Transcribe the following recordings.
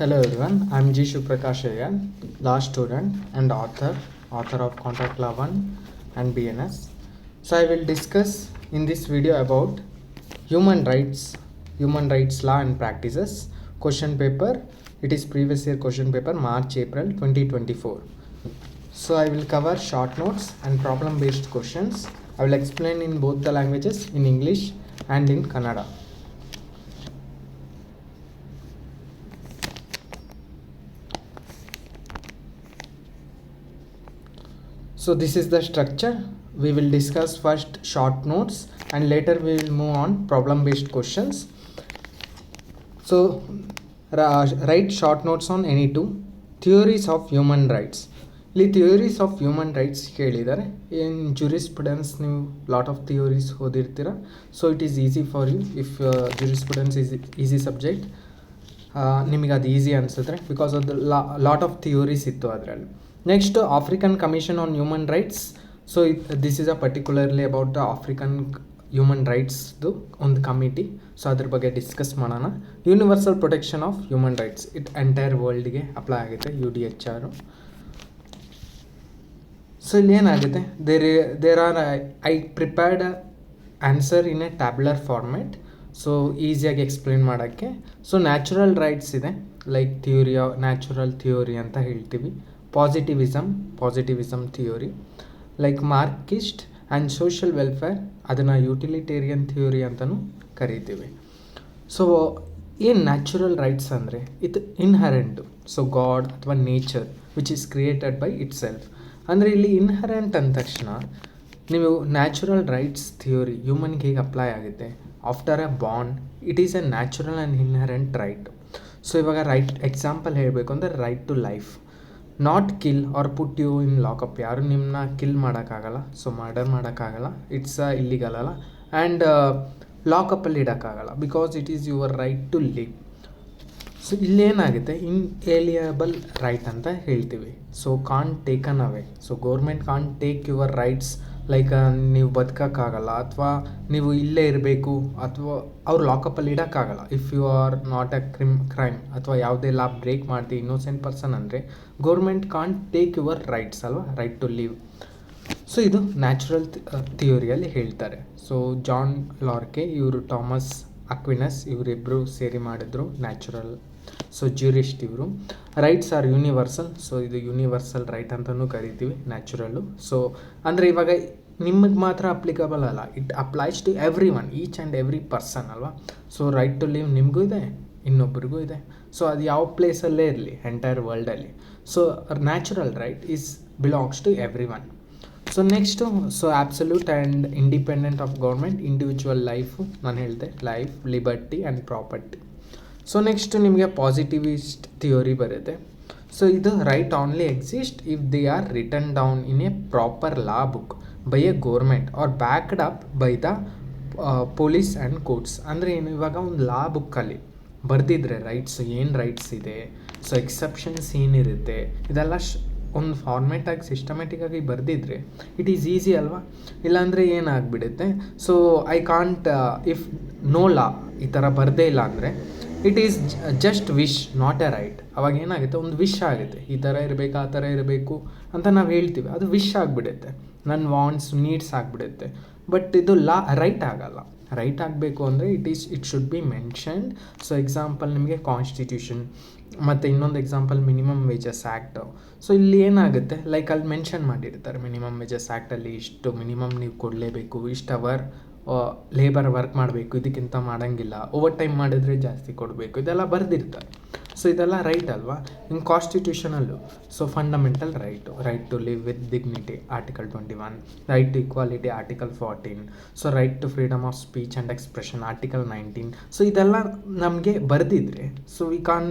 Hello everyone, I'm G. Shuprakash Iyer, law student and author of Contract Law 1 and BNS. So I will discuss in this video about human rights law and practices. Question paper, it is previous year question paper, March-April 2024. So I will cover short notes and problem based questions. I will explain in both the languages, in English and in Kannada. So this is the structure. We will discuss first short notes and later we will move on problem based questions. So write short notes on any two. Theories of human rights. ಇಲ್ಲಿ ಥಿಯೋರೀಸ್ of human rights ಕೇಳಿದ್ದಾರೆ. In jurisprudence ನೀವು lot of theories ಓದಿರ್ತೀರ. So it is easy for you if jurisprudence is easy subject. ನಿಮಗೆ ಅದು easy ಅನಿಸಿದ್ರೆ because ಅದು lot of theories ಇತ್ತು ಅದರಲ್ಲಿ. Next African commission on human rights. So this is a particularly about the African human ರೈಟ್ಸ್ದು ಒಂದು committee. So ಅದ್ರ ಬಗ್ಗೆ ಡಿಸ್ಕಸ್ ಮಾಡೋಣ. Universal protection of human rights it entire ವರ್ಲ್ಡ್ಗೆ ಅಪ್ಲೈ ಆಗುತ್ತೆ, UDHR. ಸೊ ಇಲ್ಲಿ ಏನಾಗುತ್ತೆ, there are I prepared answer in a tabular format. So ಈಸಿಯಾಗಿ ಎಕ್ಸ್ಪ್ಲೇನ್ ಮಾಡೋಕ್ಕೆ. ಸೊ ನ್ಯಾಚುರಲ್ ರೈಟ್ಸ್ ಇದೆ, ಲೈಕ್ ಥಿಯೋರಿ ನ್ಯಾಚುರಲ್ ಥಿಯೋರಿ ಅಂತ ಹೇಳ್ತೀವಿ. Positivism theory, like Marxist and social welfare, ಅದನ್ನು ಯುಟಿಲಿಟೇರಿಯನ್ ಥಿಯೋರಿ ಅಂತಲೂ ಕರಿತೀವಿ. ಸೊ ಏನು ನ್ಯಾಚುರಲ್ ರೈಟ್ಸ್ ಅಂದರೆ ಇದು ಇನ್ಹರೆಂಟು. ಸೊ ಗಾಡ್ ಅಥವಾ nature which is created by it self. ಅಂದರೆ ಇಲ್ಲಿ ಇನ್ಹರೆಂಟ್ ಅಂದ ತಕ್ಷಣ ನೀವು ನ್ಯಾಚುರಲ್ ರೈಟ್ಸ್ ಥಿಯೋರಿ ಹ್ಯೂಮನ್ಗೆ ಹೇಗೆ ಅಪ್ಲೈ ಆಗುತ್ತೆ. After a bond it is a natural and inherent right. So ಇವಾಗ ಎಕ್ಸಾಂಪಲ್ ಹೇಳಬೇಕು ಅಂದರೆ right to life, not kill or put you in lockup. ಯಾರು ನಿಮ್ಮನ್ನ ಕಿಲ್ ಮಾಡೋಕ್ಕಾಗಲ್ಲ, ಸೊ ಮರ್ಡರ್ ಮಾಡೋಕ್ಕಾಗಲ್ಲ, ಇಟ್ಸ್ ಇಲ್ಲಿಗಲ್ ಅಲ್ಲ. ಆ್ಯಂಡ್ ಲಾಕಪ್ಪಲ್ಲಿ ಇಡೋಕ್ಕಾಗಲ್ಲ because it is your right to live. So ಇಲ್ಲೇನಾಗುತ್ತೆ, ಇನ್ಏಲಿಯಬಲ್ ರೈಟ್ ಅಂತ ಹೇಳ್ತೀವಿ. So can't taken away. So government can't take your rights, like ನೀವು ಬದುಕೋಕ್ಕಾಗಲ್ಲ ಅಥವಾ ನೀವು ಇಲ್ಲೇ ಇರಬೇಕು ಅಥವಾ ಅವ್ರು ಲಾಕಪ್ಪಲ್ಲಿ ಇಡೋಕ್ಕಾಗಲ್ಲ. If you are not a crime ಅಥವಾ ಯಾವುದೇ ಲಾ ಬ್ರೇಕ್ ಮಾಡ್ತೀವಿ, ಇನ್ನೋಸೆಂಟ್ ಪರ್ಸನ್ ಅಂದರೆ government can't take your rights ಅಲ್ವಾ, ರೈಟ್ ಟು ಲಿವ್. ಸೊ ಇದು ನ್ಯಾಚುರಲ್ ಥಿಯೋರಿಯಲ್ಲಿ ಹೇಳ್ತಾರೆ. ಸೊ ಜಾನ್ ಲಾರ್ಕೆ, ಇವರು ಥಾಮಸ್ ಅಕ್ವಿನಸ್, ಇವರಿಬ್ಬರು ಸೇರಿ ಮಾಡಿದ್ರು ನ್ಯಾಚುರಲ್. ಸೊ ಜ್ಯೂರಿಸ್ಟ್ ಇವರು. Rights R universal. ಸೊ ಇದು ಯೂನಿವರ್ಸಲ್ ರೈಟ್ ಅಂತಲೂ ಕರಿತೀವಿ ನ್ಯಾಚುರಲ್ಲು. ಸೊ ಅಂದರೆ ಇವಾಗ ನಿಮಗೆ ಮಾತ್ರ ಅಪ್ಲಿಕಬಲ್ ಅಲ್ಲ, it applies to everyone, each and every person ಅಲ್ವಾ. ಸೊ ರೈಟ್ ಟು ಲಿವ್ ನಿಮಗೂ ಇದೆ, ಇನ್ನೊಬ್ರಿಗೂ ಇದೆ. ಸೊ ಅದು ಯಾವ ಪ್ಲೇಸಲ್ಲೇ ಇರಲಿ ಎಂಟೈರ್ ವರ್ಲ್ಡಲ್ಲಿ. So natural right is belongs to everyone. So next, so absolute and independent of government, individual life ನಾನು ಹೇಳಿದೆ, life, liberty and property. So next ನಿಮಗೆ ಪಾಸಿಟಿವಿಸ್ಟ್ ಥಿಯೋರಿ ಬರುತ್ತೆ. ಸೊ ಇದು right only exist if they are written down in a proper law book by a government or backed up by the police and courts. ಅಂದರೆ ಏನು, ಇವಾಗ ಒಂದು law ಬುಕ್ಕಲ್ಲಿ ಬರೆದಿದ್ರೆ rights ಏನು ರೈಟ್ಸ್ ಇದೆ, ಸೊ ಎಕ್ಸೆಪ್ಷನ್ಸ್ ಏನಿರುತ್ತೆ, ಇದೆಲ್ಲ ಒಂದು ಫಾರ್ಮೇಟಾಗಿ ಸಿಸ್ಟಮೆಟಿಕ್ಕಾಗಿ ಬರೆದಿದ್ರೆ ಇಟ್ ಈಸ್ ಈಸಿ ಅಲ್ವಾ. ಇಲ್ಲಾಂದರೆ ಏನಾಗ್ಬಿಡುತ್ತೆ, so I can't if no law ಈ ಥರ ಬರದೇ ಇಲ್ಲ ಅಂದರೆ it is just wish, not a right. ಅವಾಗ ಏನಾಗುತ್ತೆ, ಒಂದು ವಿಶ್ ಆಗುತ್ತೆ, ಈ ಥರ ಇರಬೇಕು ಆ ಥರ ಇರಬೇಕು ಅಂತ ನಾವು ಹೇಳ್ತೀವಿ, ಅದು ವಿಶ್ ಆಗಿಬಿಡುತ್ತೆ, ನನ್ನ ವಾಂಟ್ಸ್ ನೀಡ್ಸ್ ಆಗಿಬಿಡುತ್ತೆ. ಬಟ್ ಇದು ರೈಟ್ ಆಗಲ್ಲ. ರೈಟ್ ಆಗಬೇಕು ಅಂದರೆ it should B mentioned. So example ನಿಮಗೆ ಕಾನ್ಸ್ಟಿಟ್ಯೂಷನ್ ಮತ್ತು ಇನ್ನೊಂದು example minimum wages act. So ಇಲ್ಲಿ ಏನಾಗುತ್ತೆ, ಲೈಕ್ ಅಲ್ಲಿ ಮೆನ್ಷನ್ ಮಾಡಿರ್ತಾರೆ ಮಿನಿಮಮ್ ವೇಜಸ್ ಆ್ಯಕ್ಟಲ್ಲಿ ಇಷ್ಟು ಮಿನಿಮಮ್ ನೀವು ಕೊಡಲೇಬೇಕು, ಇಷ್ಟು ಅವರ್ ಲೇಬರ್ ವರ್ಕ್ ಮಾಡಬೇಕು, ಇದಕ್ಕಿಂತ ಮಾಡೋಂಗಿಲ್ಲ, ಓವರ್ ಟೈಮ್ ಮಾಡಿದರೆ ಜಾಸ್ತಿ ಕೊಡಬೇಕು, ಇದೆಲ್ಲ ಬರೆದಿರ್ತಾರೆ. ಸೊ ಇದೆಲ್ಲ ರೈಟ್ ಅಲ್ವಾ. ಇನ್ನು ಕಾನ್ಸ್ಟಿಟ್ಯೂಷನಲ್ಲೂ so fundamental right to live with dignity article 21, right to equality article 14, so right to freedom of speech and expression article 19. So ಇದೆಲ್ಲ ನಮಗೆ ಬರೆದಿದ್ರೆ ಸೊ ವಿ ಕಾನ್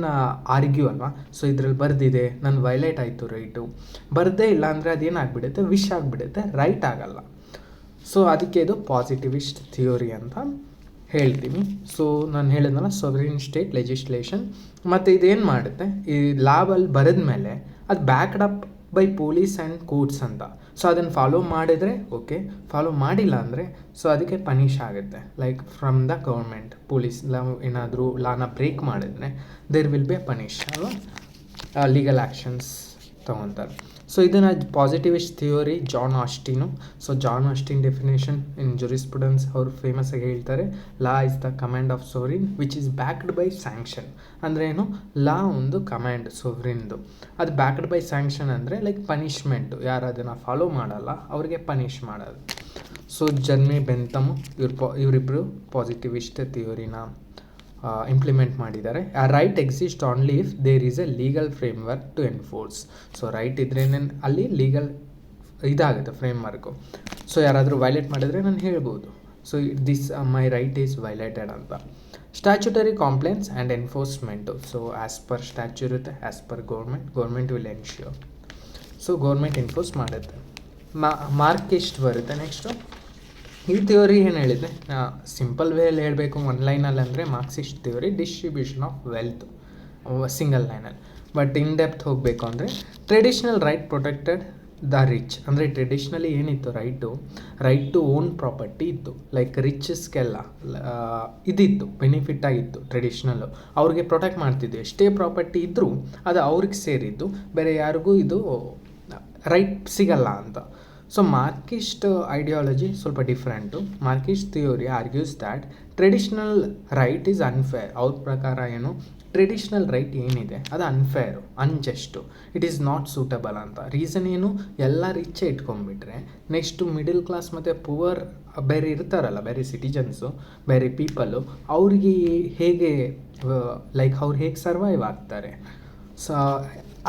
ಆರ್ಗ್ಯೂ ಅಲ್ವಾ. ಸೊ ಇದ್ರಲ್ಲಿ ಬರೆದಿದೆ, ನನ್ನ ವೈಲೇಟ್ ಆಯಿತು ರೈಟು. ಬರದೇ ಇಲ್ಲ ಅಂದರೆ ಅದೇನಾಗ್ಬಿಡುತ್ತೆ, ವಿಶ್ ಆಗಿಬಿಡುತ್ತೆ, ರೈಟ್ ಆಗಲ್ಲ. ಸೊ ಅದಕ್ಕೆ ಇದು ಪಾಸಿಟಿವಿಸ್ಟ್ ಥಿಯೋರಿ ಅಂತ ಹೇಳ್ತೀನಿ. ಸೊ ನಾನು ಹೇಳಿದ್ನಲ್ಲ, ಸೊವರಿನ್ ಸ್ಟೇಟ್ ಲೆಜಿಸ್ಲೇಷನ್. ಮತ್ತು ಇದೇನು ಮಾಡುತ್ತೆ, ಈ ಲಾಬಲ್ಲಿ ಬರೆದ ಮೇಲೆ ಅದು backed up by police and courts ಅಂತ. ಸೊ ಅದನ್ನು ಫಾಲೋ ಮಾಡಿದರೆ ಓಕೆ, ಫಾಲೋ ಮಾಡಿಲ್ಲ ಅಂದರೆ ಸೊ ಅದಕ್ಕೆ ಪನಿಷ್ ಆಗುತ್ತೆ, like from the government, police ಏನಾದರೂ ಲಾನ ಬ್ರೇಕ್ ಮಾಡಿದರೆ ದೇರ್ ವಿಲ್ ಬಿ ಪನಿಷ್ ಅಲ್ವಾ, ಲೀಗಲ್ ಆ್ಯಕ್ಷನ್ಸ್ ತೊಗೊತಾರೆ. ಸೊ ಇದನ್ನು positivist theory John Austin. So John Austin definition in jurisprudence ಅವರು ಫೇಮಸ್ ಆಗಿ ಹೇಳ್ತಾರೆ, law is the command of sovereign which is backed by sanction. ಅಂದರೆ ಏನು, ಲಾ ಒಂದು ಕಮಾಂಡ್ ಸೋವರಿನ್ದು, ಅದು ಬ್ಯಾಕ್ಡ್ ಬೈ ಸ್ಯಾಂಕ್ಷನ್ ಅಂದರೆ ಲೈಕ್ ಪನಿಷ್ಮೆಂಟು, ಯಾರು ಅದನ್ನು ಫಾಲೋ ಮಾಡಲ್ಲ ಅವ್ರಿಗೆ ಪನಿಷ್ ಮಾಡೋದು. ಸೊ ಜರ್ಮಿ ಬೆಂತಮು ಇವರಿಬ್ಬರು ಪಾಸಿಟಿವಿಸ್ಟ್ ಥಿಯೋರಿನ ಇಂಪ್ಲಿಮೆಂಟ್ ಮಾಡಿದ್ದಾರೆ. A right exist only if there is a legal framework to enforce. So right ಇದ್ರೇನೆ ಅಲ್ಲಿ ಲೀಗಲ್ ಇದಾಗುತ್ತೆ ಫ್ರೇಮ್ವರ್ಕು. ಸೊ ಯಾರಾದರೂ ವೈಲೇಟ್ ಮಾಡಿದರೆ ನಾನು ಹೇಳ್ಬೋದು, so this my right is violated ಅಂತ. Statutory complaints and enforcement. So as per statute ಇರುತ್ತೆ, as per government will ensure. So government enforce ಮಾಡುತ್ತೆ. ಮಾರ್ಕಿಸ್ಟ್ ಬರುತ್ತೆ ನೆಕ್ಸ್ಟು. ಈ ಥಿಯೋರಿ ಏನು ಹೇಳಿದೆ, ಸಿಂಪಲ್ ವೇಯಲ್ಲಿ ಹೇಳಬೇಕು ಒಂದು ಲೈನಲ್ಲಿ ಅಂದರೆ Marxist theory distribution of wealth, single ಲೈನಲ್ಲಿ. ಬಟ್ ಇನ್ ಡೆಪ್ತ್ ಹೋಗಬೇಕು ಅಂದರೆ traditional right protected the rich. ಅಂದರೆ ಟ್ರೆಡಿಷ್ನಲಿ ಏನಿತ್ತು, ರೈಟ್ ಟು ಓನ್ ಪ್ರಾಪರ್ಟಿ ಇತ್ತು, ಲೈಕ್ ರಿಚಸ್ಗೆಲ್ಲ ಇದಿತ್ತು, ಬೆನಿಫಿಟ್ ಆಗಿತ್ತು ಟ್ರೆಡಿಷ್ನಲ್ಲು, ಅವ್ರಿಗೆ ಪ್ರೊಟೆಕ್ಟ್ ಮಾಡ್ತಿದ್ದು. ಎಷ್ಟೇ ಪ್ರಾಪರ್ಟಿ ಇದ್ದರೂ ಅದು ಅವ್ರಿಗೆ ಸೇರಿದ್ದು, ಬೇರೆ ಯಾರಿಗೂ ಇದು ರೈಟ್ ಸಿಗಲ್ಲ ಅಂತ. ಸೊ ಮಾರ್ಕಿಸ್ಟ್ ಐಡಿಯಾಲಜಿ ಸ್ವಲ್ಪ different. Marxist theory argues that traditional right is unfair. ಅವ್ರ ಪ್ರಕಾರ ಏನು, ಟ್ರೆಡಿಷ್ನಲ್ ರೈಟ್ ಏನಿದೆ ಅದು unfair, unjust, it is not suitable ಅಂತ. ರೀಸನ್ ಏನು, ಎಲ್ಲ ರಿಚ್ಚೇ ಇಟ್ಕೊಂಡ್ಬಿಟ್ರೆ ನೆಕ್ಸ್ಟು ಮಿಡಲ್ ಕ್ಲಾಸ್ ಮತ್ತು ಪುವರ್ ಬೇರೆ ಇರ್ತಾರಲ್ಲ, ಬೇರೆ ಸಿಟಿಜನ್ಸು, ಬೇರೆ ಪೀಪಲ್ಲು, ಅವ್ರಿಗೆ ಹೇಗೆ ಲೈಕ್ ಅವ್ರು ಹೇಗೆ ಸರ್ವೈವ್ ಆಗ್ತಾರೆ. ಸೊ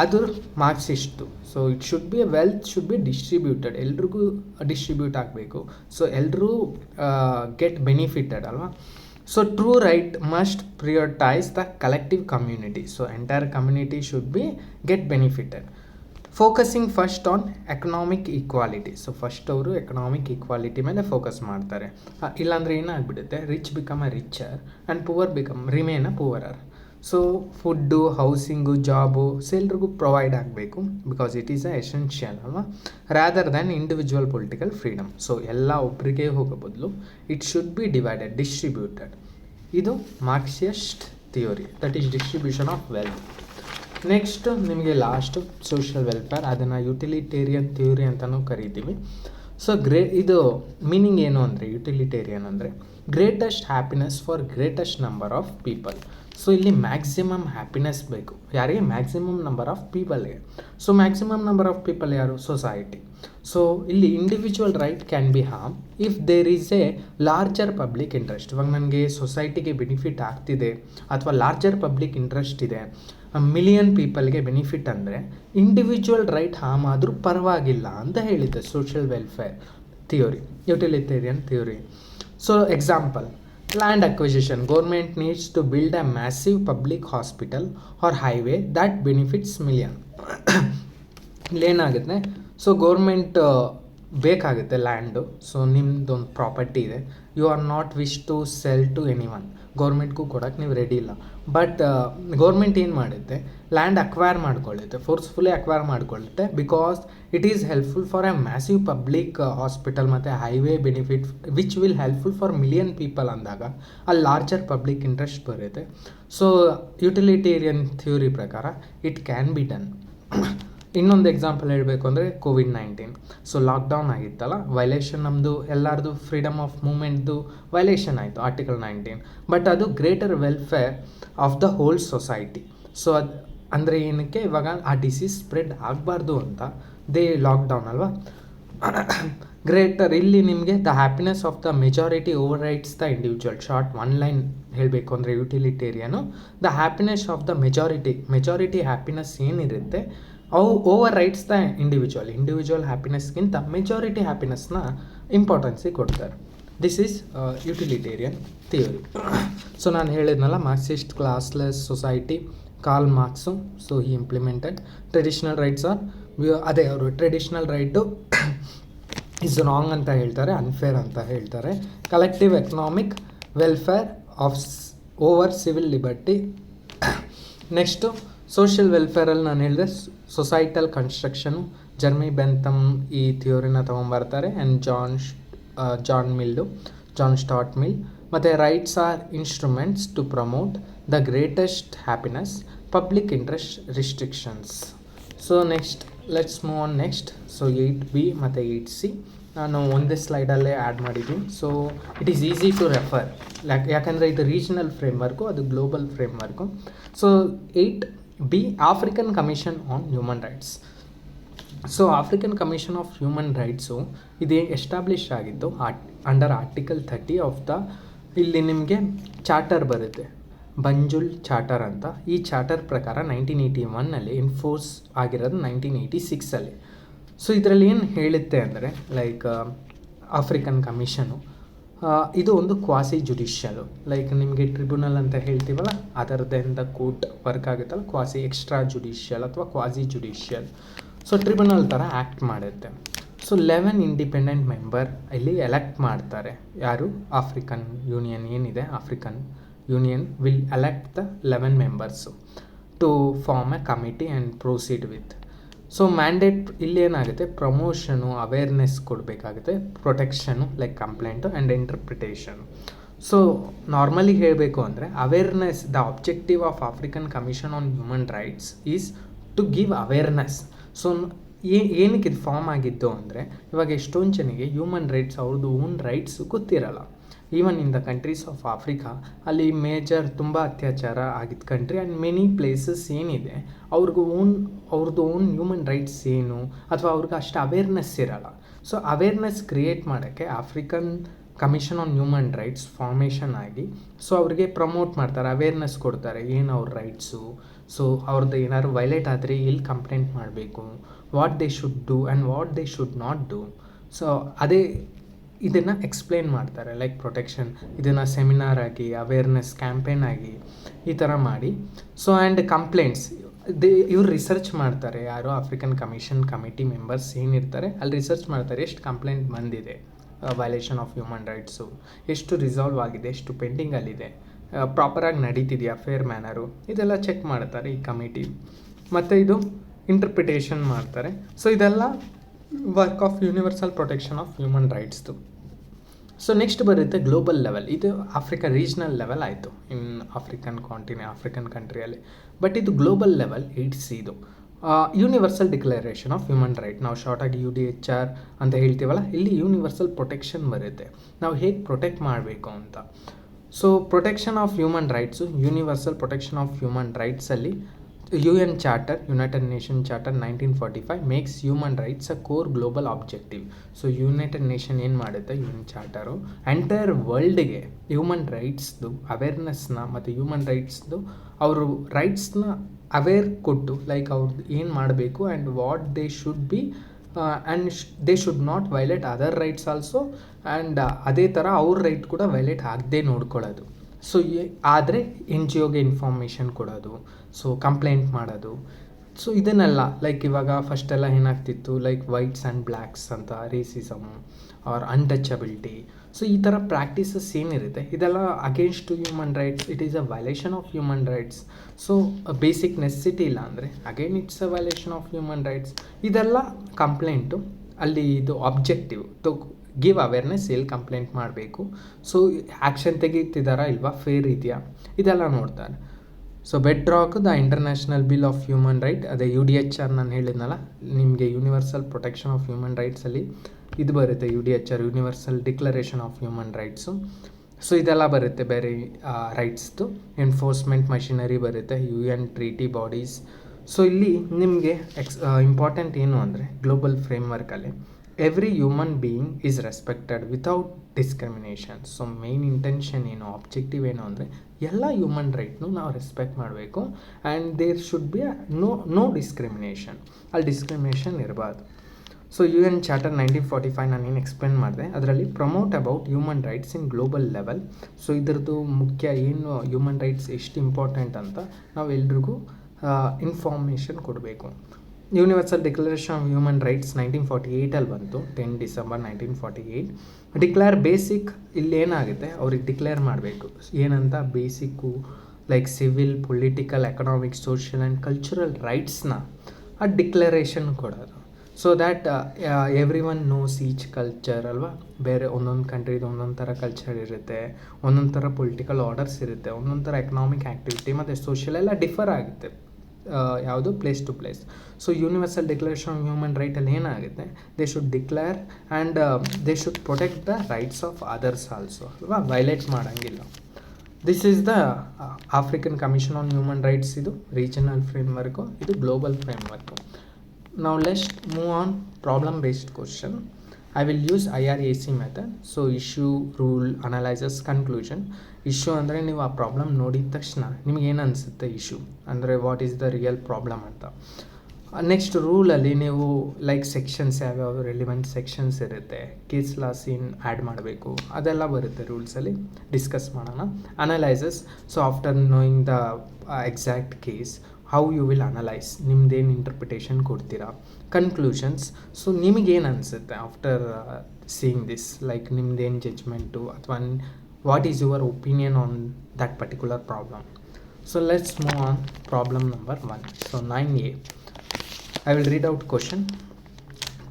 ಅದು Marxist. So it should be wealth should be distributed, ಎಲ್ರಿಗೂ ಡಿಸ್ಟ್ರಿಬ್ಯೂಟ್ ಆಗಬೇಕು, ಸೊ ಎಲ್ಲರೂ ಗೆಟ್ ಬೆನಿಫಿಟೆಡ್ ಅಲ್ವಾ. So true right must prioritise the collective community. So entire community should be get benefited. Focusing first on economic equality. So first ಅವರು economic equality ಮೇಲೆ focus ಮಾಡ್ತಾರೆ. ಇಲ್ಲಾಂದರೆ ಏನಾಗ್ಬಿಡುತ್ತೆ, rich become a richer and poor remain a poorer. So food, housing, job ಎಲ್ರಿಗೂ provide ಆಗಬೇಕು, because it is a essential ಅಲ್ವಾ, rather than individual political freedom. So ಎಲ್ಲ ಒಬ್ಬರಿಗೆ ಹೋಗೋ ಬದಲು it should be divided, distributed. ಇದು Marxist theory, that is distribution of wealth. Next ನಿಮಗೆ last social welfare, ಅದನ್ನು ಯುಟಿಲಿಟೇರಿಯನ್ ಥಿಯೋರಿ ಅಂತಲೂ ಕರಿತೀವಿ. ಸೊ ಇದು ಮೀನಿಂಗ್ ಏನು ಅಂದರೆ, ಯುಟಿಲಿಟೇರಿಯನ್ ಅಂದರೆ greatest happiness for greatest number of people. So ಇಲ್ಲಿ ಮ್ಯಾಕ್ಸಿಮಮ್ ಹ್ಯಾಪಿನೆಸ್ ಬೇಕು ಯಾರಿಗೆ, ಮ್ಯಾಕ್ಸಿಮಮ್ ನಂಬರ್ ಆಫ್ ಪೀಪಲ್ಗೆ. So maximum number of people ಯಾರು, ಸೊಸೈಟಿ. ಸೊ ಇಲ್ಲಿ individual right can be harm if there is a larger public interest. ಇವಾಗ ನನಗೆ ಸೊಸೈಟಿಗೆ benefit ಆಗ್ತಿದೆ ಅಥವಾ ಲಾರ್ಜರ್ ಪಬ್ಲಿಕ್ ಇಂಟ್ರೆಸ್ಟ್ ಇದೆ, ಮಿಲಿಯನ್ ಪೀಪಲ್ಗೆ ಬೆನಿಫಿಟ್ ಅಂದರೆ ಇಂಡಿವಿಜುವಲ್ ರೈಟ್ ಹಾರ್ಮ್ ಆದರೂ ಪರವಾಗಿಲ್ಲ ಅಂತ ಹೇಳಿದ್ದೆ social welfare theory, utilitarian theory. So example, land acquisition. Government needs to build a massive public hospital or highway that benefits million. ಇಲ್ಲೇನಾಗುತ್ತೆ, ಸೊ ಗೌರ್ಮೆಂಟ್ ಬೇಕಾಗುತ್ತೆ land. So ನಿಮ್ಮದೊಂದು property ಇದೆ, you are not wish to sell to anyone, ಗೌರ್ಮೆಂಟ್ಗೂ ಕೊಡೋಕ್ಕೆ ನೀವು ready ಇಲ್ಲ. But government ಏನು ಮಾಡುತ್ತೆ, ಲ್ಯಾಂಡ್ ಅಕ್ವೈರ್ ಮಾಡ್ಕೊಳ್ಳುತ್ತೆ, ಫೋರ್ಸ್ಫುಲಿ ಅಕ್ವೈರ್ ಮಾಡ್ಕೊಳ್ಳುತ್ತೆ, because it is helpful for a massive public hospital ಮತ್ತು highway benefit which will helpful for million people ಅಂದಾಗ ಅಲ್ಲಿ ಲಾರ್ಜರ್ ಪಬ್ಲಿಕ್ ಇಂಟ್ರೆಸ್ಟ್ ಬರುತ್ತೆ. ಸೊ ಯುಟಿಲಿಟೇರಿಯನ್ ಥಿಯೋರಿ ಪ್ರಕಾರ ಇಟ್ ಕ್ಯಾನ್ ಬಿ ಡನ್. ಇನ್ನೊಂದು example ಹೇಳಬೇಕು ಅಂದರೆ ಕೋವಿಡ್-19. ಸೊ ಲಾಕ್ಡೌನ್ ಆಗಿತ್ತಲ್ಲ, violation, ನಮ್ಮದು ಎಲ್ಲರದು ಫ್ರೀಡಮ್ ಆಫ್ ಮೂಮೆಂಟ್ದು ವೈಲೇಷನ್ ಆಯಿತು, ಆರ್ಟಿಕಲ್ 19. ಬಟ್ ಅದು greater welfare of the whole society. So ಅದು ಅಂದರೆ ಏನಕ್ಕೆ, ಇವಾಗ ಆ ಡಿಸೀಸ್ ಸ್ಪ್ರೆಡ್ ಆಗಬಾರ್ದು ಅಂತ ಲಾಕ್ಡೌನ್ ಅಲ್ವಾ. ಗ್ರೇಟರ್ ಇಲ್ಲಿ ನಿಮಗೆ the happiness of the majority over rights the individual. Short one line ಹೇಳಬೇಕು ಅಂದರೆ utilitarian, the happiness of the majority happiness ಏನಿರುತ್ತೆ ಅವು ಓವರ್ ರೈಟ್ಸ್ ದ ಇಂಡಿವಿಜುವಲ್ ಹ್ಯಾಪಿನೆಸ್ಗಿಂತ ಮೆಜಾರಿಟಿ ಹ್ಯಾಪಿನೆಸ್ನ ಇಂಪಾರ್ಟೆನ್ಸಿಗೆ ಕೊಡ್ತಾರೆ. This is utilitarian theory. So ನಾನು ಹೇಳಿದ್ನಲ್ಲ, Marxist classless society, Karl Marx. So he implemented traditional rights are, ಅದೇ ಅವರು ಟ್ರೆಡಿಷ್ನಲ್ ರೈಟು ಇಸ್ ರಾಂಗ್ ಅಂತ ಹೇಳ್ತಾರೆ, ಅನ್ಫೇರ್ ಅಂತ ಹೇಳ್ತಾರೆ. Collective economic welfare of over civil liberty. Next social ವೆಲ್ಫೇರಲ್ಲಿ ನಾನು ಹೇಳಿದೆ ಸೊಸೈಟಲ್ ಕನ್ಸ್ಟ್ರಕ್ಷನು, ಜರ್ಮಿ ಬೆಂಥಮ್ ಈ ಥಿಯೋರಿನ ತೊಗೊಂಬರ್ತಾರೆ, ಆ್ಯಂಡ್ ಜಾನ್ ಸ್ಟಾರ್ಟ್ ಮಿಲ್. ಮತ್ತು rights are instruments to promote the greatest happiness, public interest restrictions. So next let's move on next. So 8B ಮತ್ತು 8C ನಾನು ಒಂದೇ ಸ್ಲೈಡಲ್ಲೇ ಆ್ಯಡ್ ಮಾಡಿದ್ದೀನಿ. So it is easy to refer, ಯಾಕಂದರೆ ಇದು regional framework, ಅದು global framework. So 8B African commission on human rights. So African commission of human rights ಇದು establish ಆಗಿತ್ತು ಅಂಡರ್ ಆರ್ಟಿಕಲ್ 30 ಆಫ್ ದ, ಇಲ್ಲಿ ನಿಮಗೆ ಚಾರ್ಟರ್ ಬರುತ್ತೆ, ಬಂಜುಲ್ ಚಾರ್ಟರ್ ಅಂತ. ಈ ಚಾರ್ಟರ್ ಪ್ರಕಾರ 1981ನಲ್ಲಿ ಎನ್ಫೋರ್ಸ್ ಆಗಿರೋದು 1986ಅಲ್ಲಿ. ಸೊ ಇದರಲ್ಲಿ ಏನು ಹೇಳುತ್ತೆ ಅಂದರೆ ಲೈಕ್ ಆಫ್ರಿಕನ್ ಕಮಿಷನು ಇದು ಒಂದು ಕ್ವಾಸಿ ಜುಡಿಷಿಯಲು, ಲೈಕ್ ನಿಮಗೆ ಟ್ರಿಬ್ಯುನಲ್ ಅಂತ ಹೇಳ್ತೀವಲ್ಲ ಅದರದಿಂದ ಕೋರ್ಟ್ ವರ್ಕ್ ಆಗುತ್ತಲ್ಲ, ಕ್ವಾಸಿ ಎಕ್ಸ್ಟ್ರಾ ಜುಡಿಷಿಯಲ್ ಅಥವಾ ಕ್ವಾಸಿ ಜುಡಿಷಿಯಲ್. ಸೊ ಟ್ರಿಬ್ಯುನಲ್ ಥರ ಆ್ಯಕ್ಟ್ ಮಾಡುತ್ತೆ. ಸೊ 11 ಇಂಡಿಪೆಂಡೆಂಟ್ ಮೆಂಬರ್ ಇಲ್ಲಿ ಎಲೆಕ್ಟ್ ಮಾಡ್ತಾರೆ. ಯಾರು? ಆಫ್ರಿಕನ್ ಯೂನಿಯನ್ ಏನಿದೆ, African Union will elect the 11 members to form a committee and proceed with. So mandate ಇಲ್ಲಿ ಏನಾಗುತ್ತೆ, ಪ್ರಮೋಷನು, ಅವೇರ್ನೆಸ್ ಕೊಡಬೇಕಾಗುತ್ತೆ, protection like complaint and interpretation. So normally ಹೇಳಬೇಕು ಅಂದರೆ awareness, the objective of African commission on human rights is to give awareness. So ಏನಕ್ಕೆ ಇದು form ಆಗಿದ್ದು ಅಂದರೆ, ಇವಾಗ ಎಷ್ಟೊಂದು ಜನಕ್ಕೆ ಹ್ಯೂಮನ್ ರೈಟ್ಸ್, ಅವ್ರದ್ದು ಓನ್ ರೈಟ್ಸು ಗೊತ್ತಿರಲ್ಲ. Even in the countries of Africa, ಅಲ್ಲಿ ಮೇಜರ್ ತುಂಬ ಅತ್ಯಾಚಾರ ಆಗಿದ್ದ ಕಂಟ್ರಿ, ಆ್ಯಂಡ್ ಮೆನಿ ಪ್ಲೇಸಸ್ ಏನಿದೆ ಅವ್ರದ್ದು ಓನ್ ಹ್ಯೂಮನ್ ರೈಟ್ಸ್ ಏನು, ಅಥವಾ ಅವ್ರಿಗೆ ಅಷ್ಟು ಅವೇರ್ನೆಸ್ ಇರಲ್ಲ. ಸೊ ಅವೇರ್ನೆಸ್ ಕ್ರಿಯೇಟ್ ಮಾಡೋಕ್ಕೆ African commission on human rights formation ಆಗಿ, ಸೊ ಅವ್ರಿಗೆ ಪ್ರಮೋಟ್ ಮಾಡ್ತಾರೆ, ಅವೇರ್ನೆಸ್ ಕೊಡ್ತಾರೆ, ಏನು ಅವ್ರ ರೈಟ್ಸು, ಸೊ ಅವ್ರದ್ದು ಏನಾದ್ರು ವೈಲೇಟ್ ಆದರೆ ಎಲ್ಲಿ ಕಂಪ್ಲೇಂಟ್ ಮಾಡಬೇಕು, what they should do and what they should not do. So ಅದೇ ಇದನ್ನು ಎಕ್ಸ್ಪ್ಲೇನ್ ಮಾಡ್ತಾರೆ, ಲೈಕ್ ಪ್ರೊಟೆಕ್ಷನ್, ಇದನ್ನು ಸೆಮಿನಾರ್ ಆಗಿ, ಅವೇರ್ನೆಸ್ ಕ್ಯಾಂಪೇನ್ ಆಗಿ ಈ ಥರ ಮಾಡಿ. ಸೊ ಆ್ಯಂಡ್ ಕಂಪ್ಲೇಂಟ್ಸ್ ಇವ್ರು ರಿಸರ್ಚ್ ಮಾಡ್ತಾರೆ, ಯಾರು ಆಫ್ರಿಕನ್ ಕಮಿಷನ್ ಕಮಿಟಿ ಮೆಂಬರ್ಸ್ ಏನಿರ್ತಾರೆ ಅಲ್ಲಿ ರಿಸರ್ಚ್ ಮಾಡ್ತಾರೆ, ಎಷ್ಟು ಕಂಪ್ಲೇಂಟ್ ಬಂದಿದೆ ವೈಲೇಷನ್ ಆಫ್ ಹ್ಯೂಮನ್ ರೈಟ್ಸು, ಎಷ್ಟು ರಿಸಾಲ್ವ್ ಆಗಿದೆ, ಎಷ್ಟು ಪೆಂಡಿಂಗಲ್ಲಿದೆ, ಪ್ರಾಪರಾಗಿ ನಡೀತಿದೆಯಾ, ಫೇರ್ ಮ್ಯಾನರು, ಇದೆಲ್ಲ ಚೆಕ್ ಮಾಡ್ತಾರೆ ಈ ಕಮಿಟಿ. ಮತ್ತು ಇದು ಇಂಟರ್ಪ್ರಿಟೇಷನ್ ಮಾಡ್ತಾರೆ. ಸೊ ಇದೆಲ್ಲ work of universal protection of human ರೈಟ್ಸ್ದು. ಸೊ ನೆಕ್ಸ್ಟ್ ಬರುತ್ತೆ ಗ್ಲೋಬಲ್ ಲೆವೆಲ್. ಇದು ಆಫ್ರಿಕಾ ರೀಜ್ನಲ್ ಲೆವೆಲ್ ಆಯಿತು ಇನ್ ಆಫ್ರಿಕನ್ ಆಫ್ರಿಕನ್ ಕಂಟ್ರಿಯಲ್ಲಿ. ಬಟ್ ಇದು ಗ್ಲೋಬಲ್ ಲೆವೆಲ್ 8C ಇದು universal declaration of human right. ನಾವು ಶಾರ್ಟಾಗಿ UDHR ಅಂತ ಹೇಳ್ತೀವಲ್ಲ, ಇಲ್ಲಿ ಯೂನಿವರ್ಸಲ್ ಪ್ರೊಟೆಕ್ಷನ್ ಬರುತ್ತೆ, ನಾವು ಹೇಗೆ ಪ್ರೊಟೆಕ್ಟ್ ಮಾಡಬೇಕು ಅಂತ. So protection of human rights, universal protection of human ರೈಟ್ಸಲ್ಲಿ UN charter, United Nation charter 1945 makes human rights a core global objective. So United Nation ಏನು ಮಾಡುತ್ತೆ, UN ಚಾರ್ಟರು ಎಂಟೈರ್ ವರ್ಲ್ಡ್ಗೆ ಹ್ಯೂಮನ್ ರೈಟ್ಸ್ದು ಅವೇರ್ನೆಸ್ನ ಮತ್ತು ಹ್ಯೂಮನ್ ರೈಟ್ಸ್ದು ಅವರು ರೈಟ್ಸ್ನ ಅವೇರ್ ಕೊಟ್ಟು, ಲೈಕ್ ಅವ್ರದ್ದು ಏನು ಮಾಡಬೇಕು and what they should be and they should not violate other rights also, and ಅದೇ ಥರ ಅವ್ರ ರೈಟ್ ಕೂಡ ವೈಲೇಟ್ ಆಗದೆ ನೋಡ್ಕೊಳ್ಳೋದು. ಸೊ ಆದರೆ NGOಗೆ ಇನ್ಫಾರ್ಮೇಷನ್ ಕೊಡೋದು, ಸೊ ಕಂಪ್ಲೇಂಟ್ ಮಾಡೋದು. ಸೊ ಇದನ್ನೆಲ್ಲ ಲೈಕ್ ಇವಾಗ ಫಸ್ಟೆಲ್ಲ ಏನಾಗ್ತಿತ್ತು, ಲೈಕ್ ವೈಟ್ಸ್ ಆ್ಯಂಡ್ ಬ್ಲ್ಯಾಕ್ಸ್ ಅಂತ, ರೇಸಿಸಮು ಆರ್ ಅನ್ಟಚಬಿಲಿಟಿ. ಸೊ ಈ ಥರ ಪ್ರಾಕ್ಟೀಸಸ್ ಏನಿರುತ್ತೆ ಇದೆಲ್ಲ against to human rights, it is a violation of human rights. So basic necessity ಇಲ್ಲ ಅಂದರೆ again it's a violation of human rights. ಇದೆಲ್ಲ ಕಂಪ್ಲೇಂಟು ಅಲ್ಲಿ ಇದು ಆಬ್ಜೆಕ್ಟಿವ್ ಟು ಗಿವ್ ಅವೇರ್ನೆಸ್, ಎಲ್ಲಿ ಕಂಪ್ಲೇಂಟ್ ಮಾಡಬೇಕು, ಸೊ ಆ್ಯಕ್ಷನ್ ತೆಗೀತಿದ್ದಾರಾ ಇಲ್ವಾ, ಫೇರ್ ಇದೆಯಾ, ಇದೆಲ್ಲ ನೋಡ್ತಾರೆ. So bedrock the international bill of human right, ಅದೇ UDHR ನಾನು ಹೇಳಿದ್ನಲ್ಲ ನಿಮಗೆ, ಯೂನಿವರ್ಸಲ್ ಪ್ರೊಟೆಕ್ಷನ್ ಆಫ್ ಹ್ಯೂಮನ್ ರೈಟ್ಸಲ್ಲಿ ಇದು ಬರುತ್ತೆ, UDHR universal declaration of human rights. So ಇದೆಲ್ಲ ಬರುತ್ತೆ ಬೇರೆ ರೈಟ್ಸ್ದು. ಎನ್ಫೋರ್ಸ್ಮೆಂಟ್ ಮಷಿನರಿ ಬರುತ್ತೆ, UN ಟ್ರೀಟಿ ಬಾಡೀಸ್. ಸೊ ಇಲ್ಲಿ ನಿಮಗೆ ಇಂಪಾರ್ಟೆಂಟ್ ಏನು ಅಂದರೆ ಗ್ಲೋಬಲ್ ಫ್ರೇಮ್ವರ್ಕಲ್ಲಿ every human being is respected without discrimination. So main intention ಏನು, ಆಬ್ಜೆಕ್ಟಿವ್ ಏನು ಅಂದರೆ ಎಲ್ಲ ಹ್ಯೂಮನ್ ರೈಟ್ನು ನಾವು ರೆಸ್ಪೆಕ್ಟ್ ಮಾಡಬೇಕು, and there should be no discrimination, ಅಲ್ಲಿ ಡಿಸ್ಕ್ರಿಮಿನೇಷನ್ ಇರಬಾರ್ದು. ಸೊ UN ಚಾರ್ಟರ್ 1945 ನಾನು ಏನು ಎಕ್ಸ್ಪ್ಲೇನ್ ಮಾಡಿದೆ, ಅದರಲ್ಲಿ promote about human rights in global level. So ಇದರದ್ದು ಮುಖ್ಯ ಏನು, ಹ್ಯೂಮನ್ ರೈಟ್ಸ್ ಎಷ್ಟು ಇಂಪಾರ್ಟೆಂಟ್ ಅಂತ ನಾವು ಎಲ್ರಿಗೂ ಇನ್ಫಾರ್ಮೇಷನ್ ಕೊಡಬೇಕು. Universal declaration of human rights 1948 ಬಂತು, 10 ಡಿಸೆಂಬರ್ 1948. ಡಿಕ್ಲೇರ್ ಬೇಸಿಕ್, ಇಲ್ಲಿ ಏನಾಗುತ್ತೆ ಅವ್ರಿಗೆ ಡಿಕ್ಲೇರ್ ಮಾಡಬೇಕು ಏನಂತ, basic like civil, political, economic, social and cultural ರೈಟ್ಸ್ನ ಆ ಡಿಕ್ಲರೇಷನ್ ಕೊಡೋದು. So that everyone knows each culture ಅಲ್ವಾ. ಬೇರೆ ಒಂದೊಂದು ಕಂಟ್ರಿದು ಒಂದೊಂದು ಥರ ಕಲ್ಚರ್ ಇರುತ್ತೆ, ಒಂದೊಂದು ಥರ ಪೊಲಿಟಿಕಲ್ ಆರ್ಡರ್ಸ್ ಇರುತ್ತೆ, ಒಂದೊಂದು ಥರ ಎಕನಾಮಿಕ್ ಆ್ಯಕ್ಟಿವಿಟಿ ಮತ್ತು ಸೋಷಿಯಲ್ ಎಲ್ಲ ಡಿಫರ್ ಆಗುತ್ತೆ ಯಾವುದು place to place. So universal declaration of human ರೈಟಲ್ಲಿ ಏನಾಗುತ್ತೆ, they should declare and they should protect the rights of others also ಅಲ್ವಾ, ವೈಲೇಟ್ ಮಾಡೋಂಗಿಲ್ಲ. This is the African commission on human rights. ಇದು regional framework, ಇದು global framework. Now let's move on problem based question. I will use IRAC method. So issue, rule, analysis, conclusion. Issue ಅಂದರೆ ನೀವು ಆ problem ನೋಡಿದ ತಕ್ಷಣ ನಿಮ್ಗೆ ಏನು ಅನಿಸುತ್ತೆ ಇಶ್ಯೂ ಅಂದರೆ what is the real problem ಅಂತ. ನೆಕ್ಸ್ಟ್ ರೂಲಲ್ಲಿ ನೀವು ಲೈಕ್ ಸೆಕ್ಷನ್ಸ್ ಯಾವ್ಯಾವ ರಿಲಿವೆಂಟ್ ಸೆಕ್ಷನ್ಸ್ ಇರುತ್ತೆ, ಕೇಸ್ ಲಾಸ್ ಏನು ಆ್ಯಡ್ ಮಾಡಬೇಕು ಅದೆಲ್ಲ ಬರುತ್ತೆ ರೂಲ್ಸಲ್ಲಿ, ಡಿಸ್ಕಸ್ ಮಾಡೋಣ. Analysis, so after knowing the exact case how you will analyse, ನಿಮ್ದೇನು ಇಂಟರ್ಪ್ರಿಟೇಷನ್ ಕೊಡ್ತೀರಾ. ಕನ್ಕ್ಲೂಷನ್ಸ್, ಸೊ ನಿಮಗೇನು ಅನಿಸುತ್ತೆ ಆಫ್ಟರ್ ಸೀಯಿಂಗ್ ದಿಸ್, ಲೈಕ್ ನಿಮ್ದೇನು ಜಡ್ಜ್ಮೆಂಟು ಅಥವಾ what is your opinion on that particular problem. So let's move on problem number 1. So 9A, I will read out question.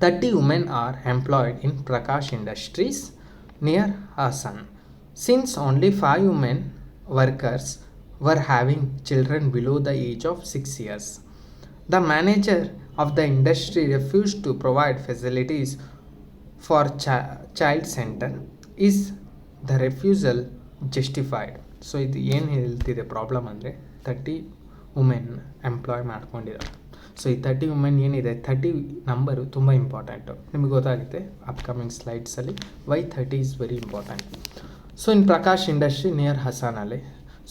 30 women are employed in Prakash Industries near Hassan. Since only 5 women workers were having children below the age of 6 years, the manager of the industry refused to provide facilities for child center. Is the refusal justified? So ಇದು ಏನು ಹೇಳ್ತಿದೆ problem ಅಂದರೆ 30 women employee ಮಾಡ್ಕೊಂಡಿದ್ದಾರೆ. So ಈ 30 women ಏನಿದೆ, 30 number ತುಂಬ important, ನಿಮಗೆ ಗೊತ್ತಾಗುತ್ತೆ upcoming ಸ್ಲೈಡ್ಸಲ್ಲಿ why 30 is very important. So in Prakash industry near ಹಸಾನಲ್ಲಿ,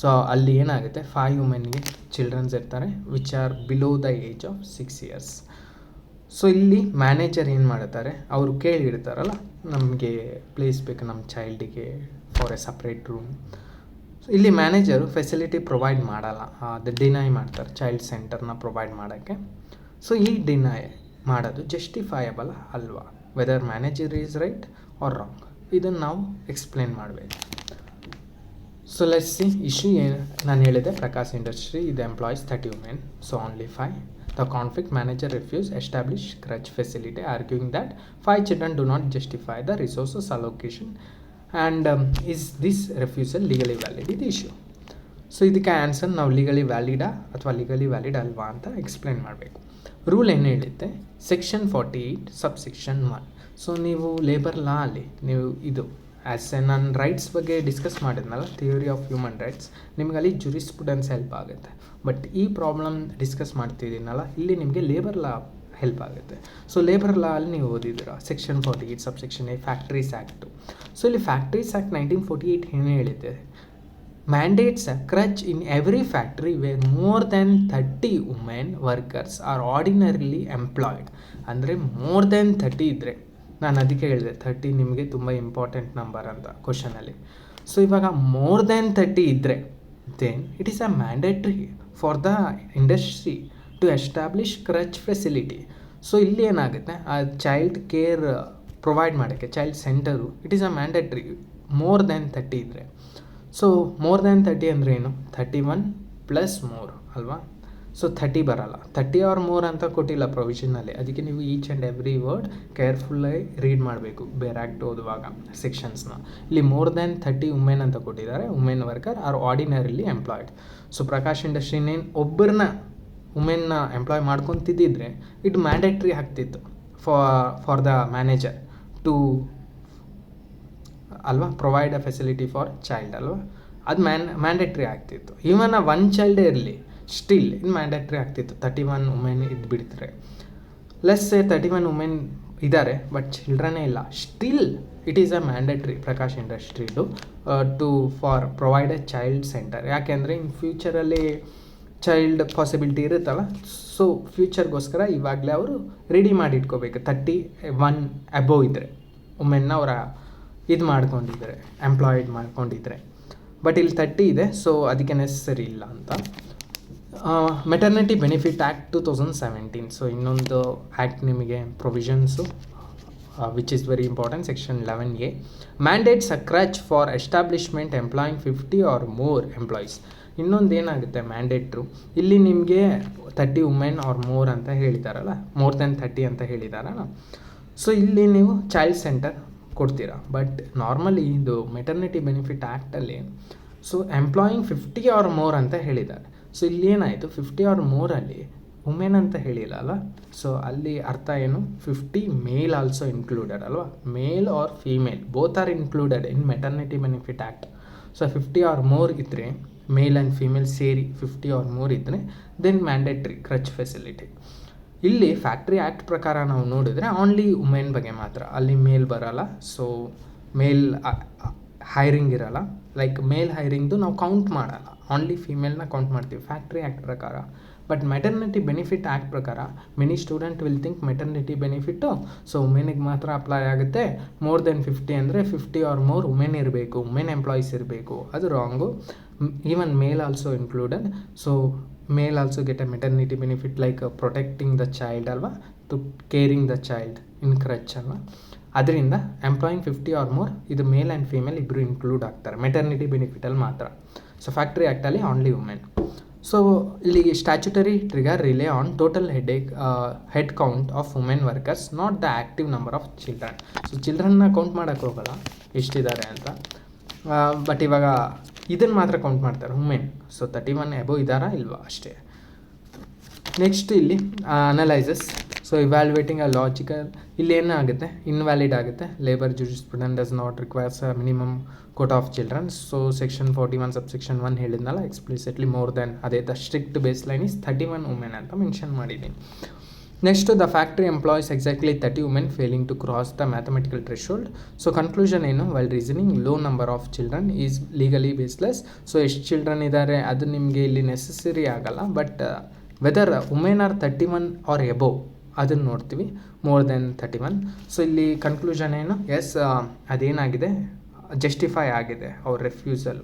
ಸೊ ಅಲ್ಲಿ ಏನಾಗುತ್ತೆ 5 ವುಮೆನ್ಗೆ ಚಿಲ್ಡ್ರನ್ಸ್ ಇರ್ತಾರೆ which are below the age of 6 years. So ಇಲ್ಲಿ ಮ್ಯಾನೇಜರ್ ಏನು ಮಾಡುತ್ತಾರೆ, ಅವರು ಕೇಳಿರ್ತಾರಲ್ಲ ನಮಗೆ ಪ್ಲೇಸ್ ಬೇಕು ನಮ್ಮ ಚೈಲ್ಡಿಗೆ for a separate room. So ಇಲ್ಲಿ ಮ್ಯಾನೇಜರು ಫೆಸಿಲಿಟಿ ಪ್ರೊವೈಡ್ ಮಾಡಲ್ಲ, ಅದು ಡಿನೈ ಮಾಡ್ತಾರೆ ಚೈಲ್ಡ್ ಸೆಂಟರ್ನ ಪ್ರೊವೈಡ್ ಮಾಡೋಕ್ಕೆ. ಸೊ ಈ ಡಿನೈ ಮಾಡೋದು ಜಸ್ಟಿಫೈಯಬಲ್ ಅಲ್ವಾ, whether manager is right R wrong, ಇದನ್ನು ನಾವು ಎಕ್ಸ್ಪ್ಲೇನ್ ಮಾಡಬೇಕು. ಸೊ ಲೆಟ್ಸ್ ಸಿ ಇಶ್ಯೂ ಏನು ನಾನು ಹೇಳಿದೆ, ಪ್ರಕಾಶ್ ಇಂಡಸ್ಟ್ರಿ ಇದು employees 30 women, so only 5. The conflict manager refused establish crutch facility, arguing that 5 children do not justify the resources allocation and is this refusal legally valid? ಇದು issue. So ಇದಕ್ಕೆ answer ನಾವು legally ವ್ಯಾಲಿಡಾ ಅಥವಾ legally valid ಅಲ್ವಾ ಅಂತ explain ಮಾಡಬೇಕು. Rule ಏನು ಹೇಳುತ್ತೆ, section 48 subsection 1. So ನೀವು ಲೇಬರ್ ಲಾ ಅಲ್ಲಿ ನೀವು ಇದು ಆ್ಯಸ್ ಎ ನಾನು ರೈಟ್ಸ್ ಬಗ್ಗೆ ಡಿಸ್ಕಸ್ ಮಾಡಿದ್ನಲ್ಲ, ಥಿಯರಿ ಆಫ್ ಹ್ಯೂಮನ್ ರೈಟ್ಸ್, ನಿಮಗಲ್ಲಿ ಜುರಿಸ್ಪ್ರುಡೆನ್ಸ್ ಹೆಲ್ಪ್ ಆಗುತ್ತೆ. ಬಟ್ ಈ ಪ್ರಾಬ್ಲಮ್ ಡಿಸ್ಕಸ್ ಮಾಡ್ತಿದ್ದೀನಲ್ಲ, ಇಲ್ಲಿ ನಿಮಗೆ ಲೇಬರ್ ಲಾ ಹೆಲ್ಪ್ ಆಗುತ್ತೆ. ಸೊ ಲೇಬರ್ ಲಾ ಅಲ್ಲಿ ನೀವು ಓದಿದ್ದೀರಾ section 48 subsection a factories act. So ಇಲ್ಲಿ ಫ್ಯಾಕ್ಟ್ರೀಸ್ ಆ್ಯಕ್ಟ್ 1948 ಏನು ಹೇಳಿದೆ, mandates a crutch in every factory where more than 30 women workers are ordinarily employed. ಅಂದರೆ ಮೋರ್ ದೆನ್ 30 ಇದ್ದರೆ, ನಾನು ಅದಕ್ಕೆ ಹೇಳಿದೆ 30 ನಿಮಗೆ ತುಂಬ ಇಂಪಾರ್ಟೆಂಟ್ ನಂಬರ್ ಅಂತ ಕ್ವಶನಲ್ಲಿ. ಸೊ ಇವಾಗ ಮೋರ್ ದೆನ್ 30 ಇದ್ದರೆ then it is a mandatory for the industry to establish creche facility. So ಇಲ್ಲಿ ಏನಾಗುತ್ತೆ, ಆ ಚೈಲ್ಡ್ ಕೇರ್ ಪ್ರೊವೈಡ್ ಮಾಡೋಕ್ಕೆ child centre it is a mandatory more than 30 ಇದ್ದರೆ. ಸೊ ಮೋರ್ ದ್ಯಾನ್ 30 ಅಂದರೆ ಏನು, 31 ಪ್ಲಸ್ ಮೋರ್ ಅಲ್ವಾ. So 30 ಬರಲ್ಲ, 30 ಆರ್ ಮೋರ್ ಅಂತ ಕೊಟ್ಟಿಲ್ಲ ಪ್ರೊವಿಷನಲ್ಲಿ. ಅದಕ್ಕೆ ನೀವು ಈಚ್ ಆ್ಯಂಡ್ ಎವ್ರಿ ವರ್ಡ್ ಕೇರ್ಫುಲ್ಲಾಗಿ ರೀಡ್ ಮಾಡಬೇಕು ಬೇರೆ ಆ್ಯಕ್ಟ್ ಓದುವಾಗ ಸೆಕ್ಷನ್ಸ್ನ. ಇಲ್ಲಿ ಮೋರ್ ದ್ಯಾನ್ 30 ವುಮೆನ್ ಅಂತ ಕೊಟ್ಟಿದ್ದಾರೆ, women worker are ordinarily employed. So Prakash ಇಂಡಸ್ಟ್ರಿನೇನು ಒಬ್ಬರನ್ನ ವುಮೆನ್ನ ಎಂಪ್ಲಾಯ್ ಮಾಡ್ಕೊತಿದ್ದಿದ್ರೆ ಇಟ್ ಮ್ಯಾಂಡೇಟ್ರಿ ಆಗ್ತಿತ್ತು ಫಾರ್ ದ ಮ್ಯಾನೇಜರ್ ಟು ಅಲ್ವಾ provide a facility for child ಅಲ್ವಾ, ಅದು ಮ್ಯಾಂಡೇಟ್ರಿ ಆಗ್ತಿತ್ತು. ಈವನ್ ಆ 1 ಚೈಲ್ಡೇ ಇರಲಿ ಸ್ಟಿಲ್ ಇದು ಮ್ಯಾಂಡೇಟ್ರಿ ಆಗ್ತಿತ್ತು 31 ವುಮೆನ್ ಇದು ಬಿಡ್ತಾರೆ. ಲೆಸ್ 31 ವುಮೆನ್ ಇದ್ದಾರೆ ಬಟ್ ಚಿಲ್ಡ್ರನ್ನೇ ಇಲ್ಲ, still it is a mandatory Prakash ಇಂಡಸ್ಟ್ರಿದು to for provide a child centre. ಯಾಕೆಂದರೆ ಇನ್ ಫ್ಯೂಚರಲ್ಲಿ ಚೈಲ್ಡ್ ಪಾಸಿಬಿಲಿಟಿ ಇರುತ್ತಲ್ಲ, ಸೊ ಫ್ಯೂಚರ್ಗೋಸ್ಕರ ಇವಾಗಲೇ ಅವರು ರೆಡಿ ಮಾಡಿ ಇಟ್ಕೋಬೇಕು. 31 ಅಬೋವ್ ಇದ್ದರೆ ವುಮೆನ್ನ ಅವರ ಇದು ಮಾಡ್ಕೊಂಡಿದ್ದಾರೆ, ಎಂಪ್ಲಾಯ್ಡ್ ಮಾಡ್ಕೊಂಡಿದ್ರೆ. ಬಟ್ ಇಲ್ಲಿ 30 ಇದೆ, ಸೊ ಅದಕ್ಕೆ ನೆಸಸರಿ ಇಲ್ಲ ಅಂತ. Maternity benefit act 2017. ಸೊ ಇನ್ನೊಂದು ಆ್ಯಕ್ಟ್ ನಿಮಗೆ provisions which is very important, section 11A mandates a creche for establishment employing 50 or more employees. ಇನ್ನೊಂದು ಏನಾಗುತ್ತೆ ಮ್ಯಾಂಡೇಟ್ರು, ಇಲ್ಲಿ ನಿಮಗೆ 30 ವುಮೆನ್ ಆರ್ ಮೋರ್ ಅಂತ ಹೇಳಿದಾರಲ್ಲ, ಮೋರ್ ದೆನ್ 30 ಅಂತ ಹೇಳಿದಾರಲ್ಲ. ಸೊ ಇಲ್ಲಿ ನೀವು ಚೈಲ್ಡ್ ಸೆಂಟರ್ ಕೊಡ್ತೀರಾ. ಬಟ್ ನಾರ್ಮಲಿ ಇದು ಮೆಟರ್ನಿಟಿ ಬೆನಿಫಿಟ್ ಆ್ಯಕ್ಟಲ್ಲಿ ಸೊ ಎಂಪ್ಲಾಯಿಂಗ್ 50 ಆರ್ ಮೋರ್ ಅಂತ ಹೇಳಿದ್ದಾರೆ. ಸೊ ಇಲ್ಲಿ ಏನಾಯಿತು, 50 ಆರ್ ಮೋರಲ್ಲಿ ವುಮೆನ್ ಅಂತ ಹೇಳಿಲ್ಲ ಅಲ್ಲ. ಸೊ ಅಲ್ಲಿ ಅರ್ಥ ಏನು, 50 ಮೇಲ್ ಆಲ್ಸೋ ಇನ್ಕ್ಲೂಡೆಡ್ ಅಲ್ವಾ, male or female both are included in maternity benefit act. So 50 or more ಇದ್ದರೆ, ಮೇಲ್ ಆ್ಯಂಡ್ ಫೀಮೇಲ್ ಸೇರಿ 50 ಆರ್ ಮೋರ್ ಇದ್ದರೆ ದೆನ್ ಮ್ಯಾಂಡೇಟ್ರಿ ಕ್ರಚ್ ಫೆಸಿಲಿಟಿ. ಇಲ್ಲಿ ಫ್ಯಾಕ್ಟ್ರಿ ಆ್ಯಕ್ಟ್ ಪ್ರಕಾರ ನಾವು ನೋಡಿದ್ರೆ ಓನ್ಲಿ ವುಮೆನ್ ಬಗ್ಗೆ ಮಾತ್ರ, ಅಲ್ಲಿ ಮೇಲ್ ಬರೋಲ್ಲ. ಸೊ ಮೇಲ್ ಹೈರಿಂಗ್ ಇರಲ್ಲ, ಲೈಕ್ ಮೇಲ್ ಹೈರಿಂಗ್ದು ನಾವು ಕೌಂಟ್ ಮಾಡಲ್ಲ, ಓನ್ಲಿ ಫೀಮೇಲ್ನ ಕೌಂಟ್ ಮಾಡ್ತೀವಿ ಫ್ಯಾಕ್ಟ್ರಿ ಆ್ಯಕ್ಟ್ ಪ್ರಕಾರ. ಬಟ್ ಮೆಟರ್ನಿಟಿ ಬೆನಿಫಿಟ್ ಆ್ಯಕ್ಟ್ ಪ್ರಕಾರ many student will think maternity benefit so ವುಮೆನಿಗೆ ಮಾತ್ರ ಅಪ್ಲೈ ಆಗುತ್ತೆ, ಮೋರ್ ದೆನ್ 50 ಅಂದರೆ 50 ಆರ್ ಮೋರ್ ವುಮೆನ್ ಇರಬೇಕು, ವುಮೆನ್ ಎಂಪ್ಲಾಯೀಸ್ ಇರಬೇಕು. ಅದು wrong. Even male also included. So male also get a maternity benefit like protecting the child ಅಲ್ವಾ, to caring the child in creche ಅಲ್ವಾ. ಅದರಿಂದ ಎಂಪ್ಲಾಯಿಂಗ್ 50 ಆರ್ ಮೋರ್ ಇದು male and female ಇಬ್ಬರು include ಆಗ್ತಾರೆ maternity ಬೆನಿಫಿಟಲ್ಲಿ ಮಾತ್ರ. ಸೊ ಫ್ಯಾಕ್ಟ್ರಿ ಆ್ಯಕ್ಟಲ್ಲಿ only women. So ಇಲ್ಲಿ statutory trigger rely on total head count of women workers, not the active number of children. So ಚಿಲ್ಡ್ರನ್ನ ಕೌಂಟ್ ಮಾಡೋಕ್ಕೆ ಹೋಗಲ್ಲ ಎಷ್ಟಿದ್ದಾರೆ ಅಂತ. ಬಟ್ ಇವಾಗ ಇದನ್ನು ಮಾತ್ರ ಕೌಂಟ್ ಮಾಡ್ತಾರೆ ವುಮೆನ್. ಸೊ 31 ಎಬೋ ಇದ್ದಾರಾ ಇಲ್ವಾ ಅಷ್ಟೇ. ನೆಕ್ಸ್ಟ್ ಇಲ್ಲಿ analysis. So evaluating a logical, ಇಲ್ಲಿ ಏನಾಗುತ್ತೆ, ಇನ್ವ್ಯಾಲಿಡ್ ಆಗುತ್ತೆ. Labour jurisprudence does not requires a minimum quota of children. So section 41 subsection 1 ಹೇಳಿದ್ನಲ್ಲ ಎಕ್ಸ್ಪ್ಲಿಸಿಟ್ಲಿ ಮೋರ್ ದೆನ್, ಅದೇ the strict baseline is 31 women ಅಂತ ಮೆನ್ಷನ್ ಮಾಡಿದ್ದೀನಿ. Next the factory employs exactly 30 women failing to cross the mathematical threshold. So conclusion ಏನು, well reasoning low number of children is legally baseless. So ಎಷ್ಟು children ಇದ್ದಾರೆ ಅದು ನಿಮಗೆ ಇಲ್ಲಿ necessary ಆಗಲ್ಲ. But whether women are 31 or above ಅದನ್ನು ನೋಡ್ತೀವಿ, more than 31. So ಇಲ್ಲಿ ಕನ್ಕ್ಲೂಷನ್ ಏನು, ಎಸ್ ಅದೇನಾಗಿದೆ ಜಸ್ಟಿಫೈ ಆಗಿದೆ ಅವ್ರ ರೆಫ್ಯೂಸಲ್,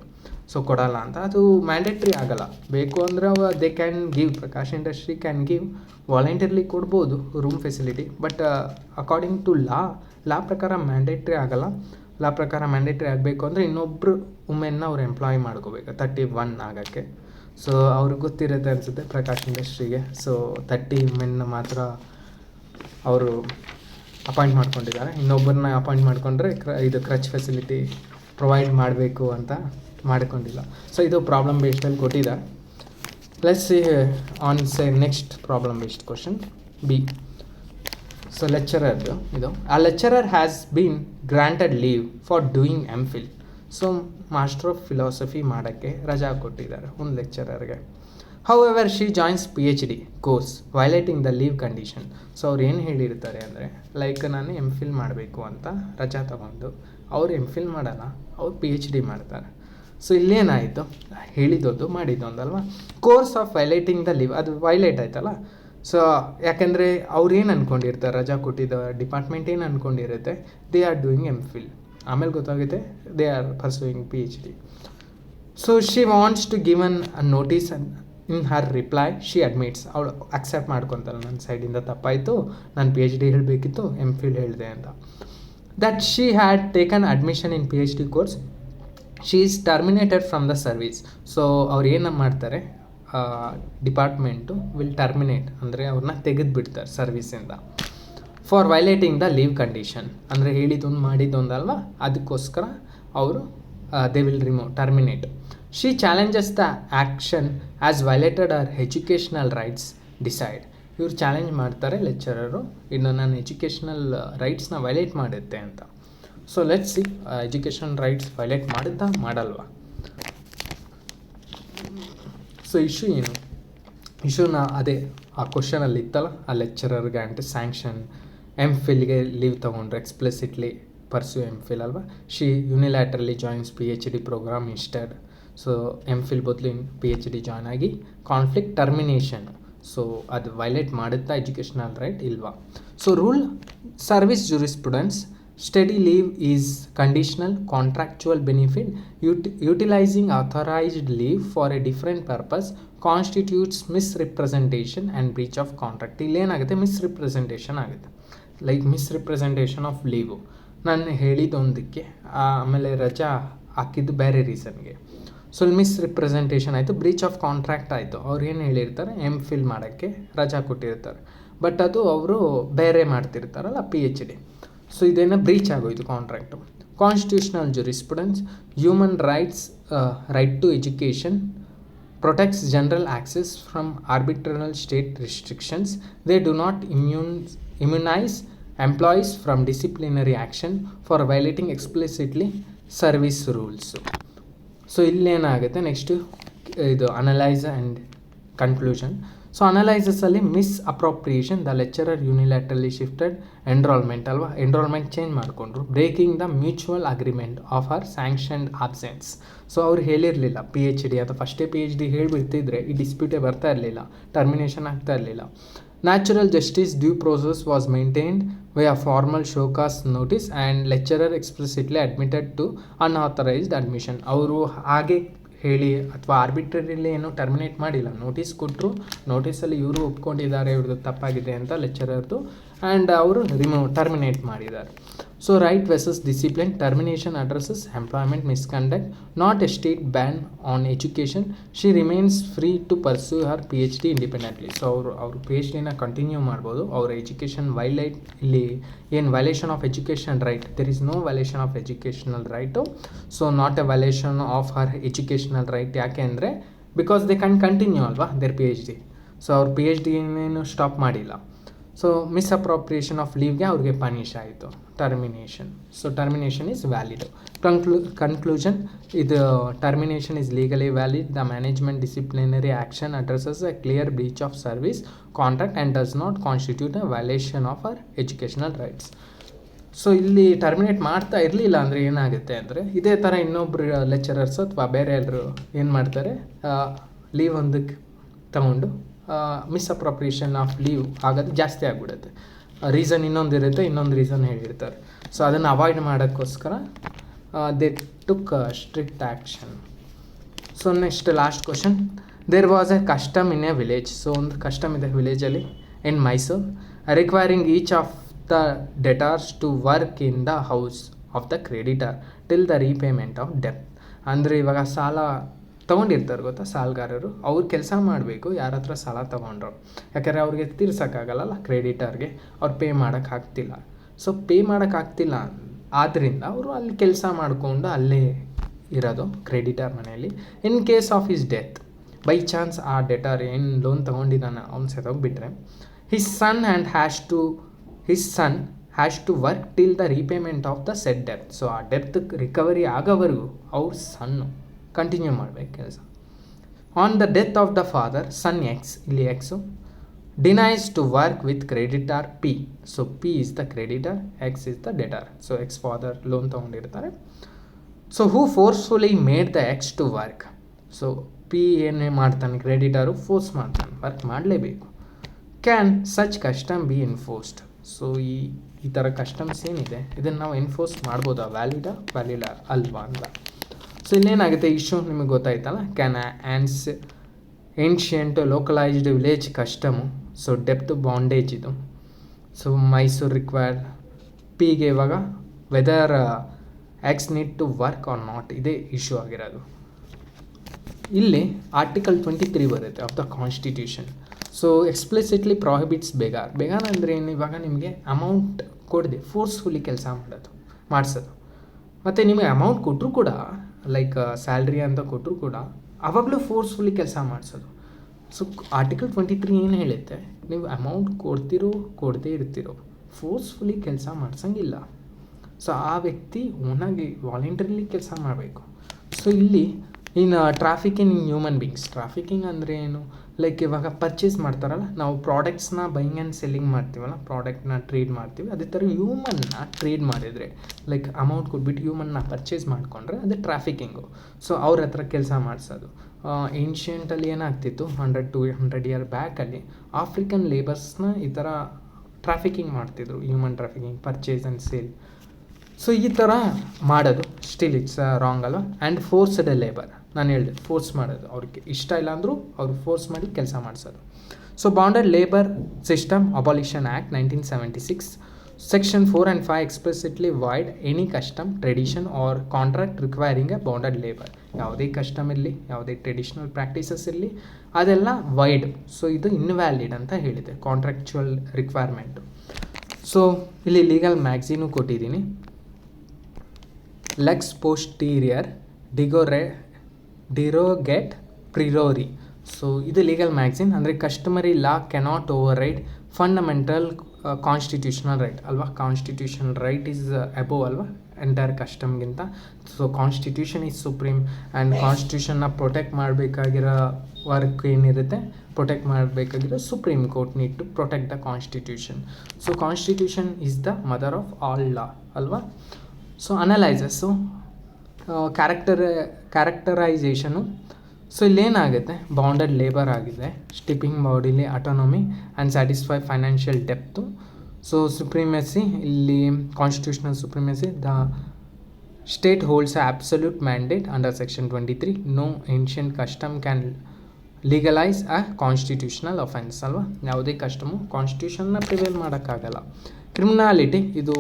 ಸೊ ಕೊಡಲ್ಲ ಅಂತ. ಅದು ಮ್ಯಾಂಡೇಟ್ರಿ ಆಗಲ್ಲ. ಬೇಕು ಅಂದರೆ they can give, Prakash industry can give, voluntarily ಕೊಡ್ಬೋದು room facility. But according to law ಪ್ರಕಾರ ಮ್ಯಾಂಡೇಟ್ರಿ ಆಗಲ್ಲ. ಲಾ ಪ್ರಕಾರ ಮ್ಯಾಂಡೇಟ್ರಿ ಆಗಬೇಕು ಅಂದರೆ ಇನ್ನೊಬ್ಬರು ವುಮೆನ್ನ ಅವ್ರು ಎಂಪ್ಲಾಯ್ ಮಾಡ್ಕೋಬೇಕು 31 ಆಗೋಕ್ಕೆ. ಸೊ ಅವ್ರಿಗೆ ಗೊತ್ತಿರುತ್ತೆ ಅನಿಸುತ್ತೆ ಪ್ರಕಾಶ್ ಇಂಡಸ್ಟ್ರಿಗೆ. ಸೊ 30 ವುಮೆನ್ನ ಮಾತ್ರ ಅವರು ಅಪಾಯಿಂಟ್ ಮಾಡ್ಕೊಂಡಿದ್ದಾರೆ, ಇನ್ನೊಬ್ಬರನ್ನ ಅಪಾಯಿಂಟ್ ಮಾಡಿಕೊಂಡ್ರೆ ಇದು ಕ್ರಚ್ ಫೆಸಿಲಿಟಿ ಪ್ರೊವೈಡ್ ಮಾಡಬೇಕು ಅಂತ ಮಾಡಿಕೊಂಡಿಲ್ಲ. ಸೊ ಇದು ಪ್ರಾಬ್ಲಮ್ ಬೇಸ್ಡಲ್ಲಿ ಕೊಟ್ಟಿದ್ದಾರೆ. Let's see on next problem based question B. So ಲೆಕ್ಚರರ್ದು ಇದು, ಆ lecturer has been granted leave for doing MPhil. So master of philosophy ಮಾಡೋಕ್ಕೆ ರಜಾ ಕೊಟ್ಟಿದ್ದಾರೆ ಒಂದು ಲೆಕ್ಚರರ್ಗೆ. However, she joins PhD course violating the leave condition. So ಅವ್ರು ಏನು ಹೇಳಿರ್ತಾರೆ ಅಂದರೆ, ಲೈಕ್ ನಾನು MPhil ಮಾಡಬೇಕು ಅಂತ ರಜಾ ತಗೊಂಡು ಅವ್ರು MPhil ಮಾಡಲ್ಲ, ಅವ್ರು PhD ಮಾಡ್ತಾರೆ. ಸೊ ಇಲ್ಲೇನಾಯಿತು, ಹೇಳಿದ್ದೊಂದು ಮಾಡಿದ್ದೊಂದಲ್ವ. Course of violating the leave, ಅದು ವೈಲೇಟ್ ಆಯ್ತಲ್ಲ. ಸೊ ಯಾಕೆಂದರೆ ಅವ್ರು ಏನು ಅಂದ್ಕೊಂಡಿರ್ತಾರೆ, ರಜಾ ಕೊಟ್ಟಿದ್ದ ಡಿಪಾರ್ಟ್ಮೆಂಟ್ ಏನು ಅಂದ್ಕೊಂಡಿರುತ್ತೆ, ದೇ ಆರ್ ಡೂಯಿಂಗ್ MPhil. ಆಮೇಲೆ ಗೊತ್ತಾಗುತ್ತೆ they are pursuing PhD. So she wants to given a notice and in her reply she admits, ಅವಳು ಅಕ್ಸೆಪ್ಟ್ ಮಾಡ್ಕೊತಾಳೆ, ನನ್ನ ಸೈಡಿಂದ ತಪ್ಪಾಯಿತು, ನಾನು PhD ಹೇಳಬೇಕಿತ್ತು, MPhil ಹೇಳಿದೆ ಅಂತ. That she had taken admission in PhD course, she is terminated from the service. So ಅವ್ರು ಏನು ಮಾಡ್ತಾರೆ, ಡಿಪಾರ್ಟ್ಮೆಂಟು ವಿಲ್ ಟರ್ಮಿನೇಟ್ ಅಂದರೆ ಅವ್ರನ್ನ ತೆಗೆದುಬಿಡ್ತಾರೆ ಸರ್ವೀಸಿಂದ for violating the leave condition. ಅಂದರೆ ಹೇಳಿದ್ದೊಂದು ಮಾಡಿದ್ದೊಂದಲ್ವ, ಅದಕ್ಕೋಸ್ಕರ ಅವರು they will terminate. She challenges the action as violated her educational rights, decide. ಇವ್ರು ಚಾಲೆಂಜ್ ಮಾಡ್ತಾರೆ ಲೆಕ್ಚರರು, ಇನ್ನು ನನ್ನ ಎಜುಕೇಷನಲ್ ರೈಟ್ಸ್ನ ವೈಲೇಟ್ ಮಾಡುತ್ತೆ ಅಂತ. So let's see, education rights violate ಮಾಡುತ್ತಾ ಮಾಡಲ್ವಾ. ಸೊ ಇಶ್ಯೂ ಏನು, ಇಶ್ಯೂನ ಅದೇ ಆ ಕ್ವಶನಲ್ಲಿ ಇತ್ತಲ್ಲ, ಆ ಲೆಕ್ಚರರ್ಗೆ ಆ್ಯಂಟಿ ಸ್ಯಾಂಕ್ಷನ್ MPhilಗೆ ಲೀವ್ ತೊಗೊಂಡ್ರೆ ಎಕ್ಸ್ಪ್ಲಿಸಿಟ್ಲಿ ಪರ್ಸ್ಯೂ MPhil ಅಲ್ವಾ. She unilaterally joins PhD programme instead. So MPhil ಬದಲು PhD ಜಾಯ್ನ್ ಆಗಿ ಕಾನ್ಫ್ಲಿಕ್ಟ್ ಟರ್ಮಿನೇಷನ್. ಸೊ ಅದು ವೈಲೇಟ್ ಮಾಡುತ್ತಾ ಎಜುಕೇಷನಲ್ ರೈಟ್ ಇಲ್ವಾ. So rule service jurisprudence, study leave is conditional contractual benefit utilising authorised leave for a different purpose constitutes misrepresentation and breach of contract. ಇಲ್ಲೇನಾಗುತ್ತೆ, misrepresentation ಆಗುತ್ತೆ. Like ಮಿಸ್ರಿಪ್ರೆಸೆಂಟೇಷನ್ of leave, ನಾನು ಹೇಳಿದ್ದೊಂದಕ್ಕೆ ಆಮೇಲೆ ರಜಾ ಹಾಕಿದ್ದು ಬೇರೆ ರೀಸನ್ಗೆ. ಸೊ ಇಲ್ಲಿ ಮಿಸ್ರಿಪ್ರೆಸೆಂಟೇಷನ್ ಆಯಿತು, ಬ್ರೀಚ್ ಆಫ್ ಕಾಂಟ್ರಾಕ್ಟ್ ಆಯಿತು. ಅವ್ರು ಏನು ಹೇಳಿರ್ತಾರೆ, MPhil ಮಾಡೋಕ್ಕೆ ರಜಾ ಕೊಟ್ಟಿರ್ತಾರೆ, ಬಟ್ ಅದು ಅವರು ಬೇರೆ ಮಾಡ್ತಿರ್ತಾರಲ್ಲ PhD. ಸೊ ಇದೇನೋ ಬ್ರೀಚ್ ಆಗೋಯ್ತು contract. Constitutional jurisprudence, human rights, right to education protects general access from arbitrary state restrictions. They do not immunize employees from disciplinary action for violating explicitly service rules. So ಇಲ್ಲೇನಾಗುತ್ತೆ next ಇದು analyse and conclusion. So ಅನಲೈಸಸಲ್ಲಿ misappropriation, the lecturer unilaterally shifted enrolment ಅಲ್ವಾ, enrolment change ಮಾಡಿಕೊಂಡ್ರು. Breaking the mutual agreement of her sanctioned absence. So ಅವ್ರು ಹೇಳಿರಲಿಲ್ಲ PhD ಅಥವಾ ಫಸ್ಟೇ PhD ಹೇಳಿಬಿಡ್ತಿದ್ರೆ ಈ ಡಿಸ್ಪ್ಯೂಟೇ ಬರ್ತಾ ಇರಲಿಲ್ಲ, ಟರ್ಮಿನೇಷನ್ ಆಗ್ತಾ ಇರಲಿಲ್ಲ. Natural justice due process was maintained by a formal show cause notice and lecturer explicitly admitted to unauthorised admission. ಅವರು ಹಾಗೆ ಹೇಳಿ ಅಥವಾ ಆರ್ಬಿಟ್ರರಿಲಿ ಏನೂ ಟರ್ಮಿನೇಟ್ ಮಾಡಿಲ್ಲ, ನೋಟಿಸ್ ಕೊಟ್ಟರು, ನೋಟಿಸಲ್ಲಿ ಇವರು ಒಪ್ಕೊಂಡಿದ್ದಾರೆ ಇವ್ರದ್ದು ತಪ್ಪಾಗಿದೆ ಅಂತ ಲೆಕ್ಚರರ್ದು, ಆ್ಯಂಡ್ ಅವರು ಟರ್ಮಿನೇಟ್ ಮಾಡಿದ್ದಾರೆ. So right versus discipline, termination addresses employment misconduct, not a state ban on education. She remains free to pursue her PhD independently. So ಅವರು PhDನ ಕಂಟಿನ್ಯೂ ಮಾಡ್ಬೋದು. ಅವ್ರ ಎಜುಕೇಷನ್ ವೈಲೇಟ್, ಇಲ್ಲಿ ಏನು violation of education right, there is no violation of educational right. So not a violation of her educational right. ಯಾಕೆ ಅಂದರೆ because they can continue ಅಲ್ವಾ their PhD. So ಅವ್ರ PhD ಏನೇನು ಸ್ಟಾಪ್ ಮಾಡಿಲ್ಲ. ಸೊ ಮಿಸ್ಅಪ್ರೋಪ್ರಿಯೇಷನ್ ಆಫ್ ಲೀವ್ಗೆ ಅವ್ರಿಗೆ punish ಆಯಿತು, termination. So termination is valid. Conclusion, ಇದು termination is legally valid. The management disciplinary action addresses a clear breach of service contract and does not constitute a violation of our educational rights. So ಇಲ್ಲಿ terminate ಮಾಡ್ತಾ ಇರಲಿಲ್ಲ ಅಂದರೆ ಏನಾಗುತ್ತೆ ಅಂದರೆ, ಇದೇ ಥರ ಇನ್ನೊಬ್ಬರು ಲೆಕ್ಚರರ್ಸ್ ಅಥವಾ ಬೇರೆ ಎಲ್ಲರೂ ಏನು ಮಾಡ್ತಾರೆ, ಲೀವ್ ಒಂದಕ್ಕೆ ತಗೊಂಡು ಮಿಸ್ಅಪ್ರೋಪ್ರಿಯೇಷನ್ ಆಫ್ ಲೀವ್ ಆಗೋದು ಜಾಸ್ತಿ ಆಗಿಬಿಡುತ್ತೆ. ರೀಸನ್ ಇನ್ನೊಂದಿರುತ್ತೆ, ಇನ್ನೊಂದು ರೀಸನ್ ಹೇಳಿರ್ತಾರೆ. ಸೊ ಅದನ್ನು ಅವಾಯ್ಡ್ ಮಾಡೋಕ್ಕೋಸ್ಕರ they took strict action. So next last question, there was a custom in a village. So ಒಂದು ಕಸ್ಟಮ್ ಇದೆ ವಿಲೇಜಲ್ಲಿ in Mysuru, requiring each of the debtors to work in the house of the creditor till the repayment of debt. ಅಂದರೆ ಇವಾಗ ಸಾಲ ತೊಗೊಂಡಿರ್ತಾರೆ ಗೊತ್ತಾ, ಸಾಲಗಾರರು, ಅವ್ರು ಕೆಲಸ ಮಾಡಬೇಕು ಯಾರ ಹತ್ರ ಸಾಲ ತೊಗೊಂಡ್ರು, ಯಾಕಂದರೆ ಅವ್ರಿಗೆ ತೀರ್ಸೋಕ್ಕಾಗಲ್ಲ ಕ್ರೆಡಿಟರ್ಗೆ, ಅವ್ರು ಪೇ ಮಾಡೋಕ್ಕಾಗ್ತಿಲ್ಲ. ಸೊ ಪೇ ಮಾಡೋಕ್ಕಾಗ್ತಿಲ್ಲ ಆದ್ದರಿಂದ ಅವರು ಅಲ್ಲಿ ಕೆಲಸ ಮಾಡಿಕೊಂಡು ಅಲ್ಲೇ ಇರೋದು ಕ್ರೆಡಿಟರ್ ಮನೆಯಲ್ಲಿ. In case of his death, by chance ಆ ಡೆಟರ್ ಏನು ಲೋನ್ ತೊಗೊಂಡಿದ್ದಾನೆ ಅವ್ನು ಸತ್ತೋಗ್ಬಿಟ್ರೆ, his son has to work till the repayment of the set ಡೆಪ್ತ್. ಸೊ ಆ ಡೆಪ್ತ್ ರಿಕವರಿ ಆಗೋವರೆಗೂ ಅವ್ರ ಸನ್ನು ಕಂಟಿನ್ಯೂ ಮಾಡಬೇಕು ಕೆಲಸ. On the death of the father, son X, ಇಲ್ಲಿ X, denies to work with creditor P. So P is the creditor, X is the debtor. So X father loan ತೊಗೊಂಡಿರ್ತಾರೆ. So who forcefully made the X to work. So P ಏನೇ ಮಾಡ್ತಾನೆ, creditor force ಮಾಡ್ತಾನೆ, work ಮಾಡಲೇಬೇಕು. Can such custom be enforced. So ಈ ಥರ customs ಏನಿದೆ ಇದನ್ನು ನಾವು ಎನ್ಫೋರ್ಸ್ ಮಾಡ್ಬೋದಾ, ವ್ಯಾಲಿಡ ಅಲ್ವಾ ಅಂತ. ಸೊ ಇಲ್ಲೇನಾಗುತ್ತೆ ಇಶ್ಯೂ ನಿಮಗೆ ಗೊತ್ತಾಯ್ತಲ್ಲ, can ancient localised village custom. So ಡೆಪ್ತ್ ಬಾಂಡೇಜ್ ಇದು. ಸೊ ಮೈಸೂರು ರಿಕ್ವೈರ್ಡ್ Pಗೆ ಇವಾಗ whether X need to work or not, ಇದೇ ಇಶ್ಯೂ ಆಗಿರೋದು. ಇಲ್ಲಿ ಆರ್ಟಿಕಲ್ 23 ಬರುತ್ತೆ of the constitution. So explicitly prohibits begar. Begar ಅಂದರೆ ಏನು, ಇವಾಗ ನಿಮಗೆ ಅಮೌಂಟ್ ಕೊಡದೆ ಫೋರ್ಸ್ಫುಲಿ ಕೆಲಸ ಮಾಡಿಸೋದು. ಮತ್ತು ನಿಮಗೆ ಅಮೌಂಟ್ ಕೊಟ್ಟರು ಕೂಡ, ಲೈಕ್ ಸ್ಯಾಲ್ರಿ ಅಂತ ಕೊಟ್ಟರು ಕೂಡ ಆವಾಗಲೂ ಫೋರ್ಸ್ಫುಲಿ ಕೆಲಸ ಮಾಡಿಸೋದು. ಸೊ ಆರ್ಟಿಕಲ್ 23 ಏನು ಹೇಳುತ್ತೆ, ನೀವು ಅಮೌಂಟ್ ಕೊಡದೇ ಇರ್ತಿರೋ ಫೋರ್ಸ್ಫುಲಿ ಕೆಲಸ ಮಾಡಿಸಂಗಿಲ್ಲ. ಸೊ ಆ ವ್ಯಕ್ತಿ ಓನಾಗಿ ವಾಲಂಟರಿಲಿ ಕೆಲಸ ಮಾಡಬೇಕು. ಸೊ ಇಲ್ಲಿ ಇನ್ನು trafficking in human beings. Trafficking ಅಂದರೆ ಏನು, ಲೈಕ್ ಇವಾಗ ಪರ್ಚೇಸ್ ಮಾಡ್ತಾರಲ್ಲ, ನಾವು ಪ್ರಾಡಕ್ಟ್ಸ್ನ ಬೈಯಿಂಗ್ ಆ್ಯಂಡ್ ಸೆಲ್ಲಿಂಗ್ ಮಾಡ್ತೀವಲ್ಲ, ಪ್ರಾಡಕ್ಟ್ನ ಟ್ರೇಡ್ ಮಾಡ್ತೀವಿ, ಅದೇ ಥರ ಹ್ಯೂಮನ್ನ ಟ್ರೇಡ್ ಮಾಡಿದರೆ, ಲೈಕ್ ಅಮೌಂಟ್ ಕೊಟ್ಬಿಟ್ಟು ಹ್ಯೂಮನ್ನ ಪರ್ಚೇಸ್ ಮಾಡಿಕೊಂಡ್ರೆ ಅದೇ ಟ್ರಾಫಿಕಿಂಗು. ಸೊ ಅವ್ರ ಹತ್ರ ಕೆಲಸ ಮಾಡಿಸೋದು. ಏನ್ಷಿಯಂಟಲ್ಲಿ ಏನಾಗ್ತಿತ್ತು, 100-200 ಇಯರ್ ಬ್ಯಾಕಲ್ಲಿ ಆಫ್ರಿಕನ್ ಲೇಬರ್ಸ್ನ ಈ ಥರ ಟ್ರಾಫಿಕಿಂಗ್ ಮಾಡ್ತಿದ್ರು, human trafficking, purchase and sale. So ಈ ಥರ ಮಾಡೋದು ಸ್ಟಿಲ್ ಇಟ್ಸ್ ರಾಂಗ್ ಅಲ್ವಾ. ಆ್ಯಂಡ್ ಫೋರ್ಸ್ಡ್ ಲೇಬರ್, ನಾನು ಹೇಳಿದೆ ಫೋರ್ಸ್ ಮಾಡೋದು, ಅವ್ರಿಗೆ ಇಷ್ಟ ಇಲ್ಲ ಅಂದರೂ ಅವ್ರು ಫೋರ್ಸ್ ಮಾಡಿ ಕೆಲಸ ಮಾಡಿಸೋದು. So bonded labour system abolition act 1976. Section 4 and 5 explicitly void any custom, tradition or contract requiring a bonded labor. ಯಾವುದೇ ಕಸ್ಟಮ್ ಇರಲಿ, ಯಾವುದೇ ಟ್ರೆಡಿಷನಲ್ ಪ್ರಾಕ್ಟೀಸಸ್ ಇರಲಿ, ಅದೆಲ್ಲ ವೈಡ್. ಸೊ ಇದು ಇನ್ವ್ಯಾಲಿಡ್ ಅಂತ ಹೇಳಿದೆ ಕಾಂಟ್ರಾಕ್ಚುವಲ್ ರಿಕ್ವೈರ್ಮೆಂಟು. ಸೊ ಇಲ್ಲಿ ಲೀಗಲ್ ಮ್ಯಾಗ್ಝೀನು ಕೊಟ್ಟಿದ್ದೀನಿ, lex posterior derogat priori. So ಇದು ಲೀಗಲ್ ಮ್ಯಾಗ್ಝಿನ್. ಅಂದರೆ customary law cannot override fundamental constitutional right ಅಲ್ವಾ. ಕಾನ್ಸ್ಟಿಟ್ಯೂಷನಲ್ ರೈಟ್ ಈಸ್ ಅಬೋವ್ ಅಲ್ವಾ ಎಂಟೈರ್ ಕಸ್ಟಮ್ಗಿಂತ. So constitution is supreme and ಕಾನ್ಸ್ಟಿಟ್ಯೂಷನ್ನ ಪ್ರೊಟೆಕ್ಟ್ ಮಾಡಬೇಕಾಗಿರೋ work ಏನಿರುತ್ತೆ, ಪ್ರೊಟೆಕ್ಟ್ ಮಾಡಬೇಕಾಗಿರೋ supreme court need to protect the constitution. So constitution is the mother of all law ಅಲ್ವಾ. So analysis, characterisation. So ಇಲ್ಲೇನಾಗುತ್ತೆ, bonded labour ಆಗಿದೆ, stripping bodily autonomy and satisfy financial ಡೆಪ್ತು. So supremacy, ಇಲ್ಲಿ constitutional supremacy, the state holds absolute mandate under section 23. No ancient custom can legalise a constitutional offence ಅಲ್ವಾ. ಯಾವುದೇ ಕಸ್ಟಮು ಕಾನ್ಸ್ಟಿಟ್ಯೂಷನ್ನ prevail ಮಾಡೋಕ್ಕಾಗಲ್ಲ. ಕ್ರಿಮಿನಾಲಿಟಿ, ಇದು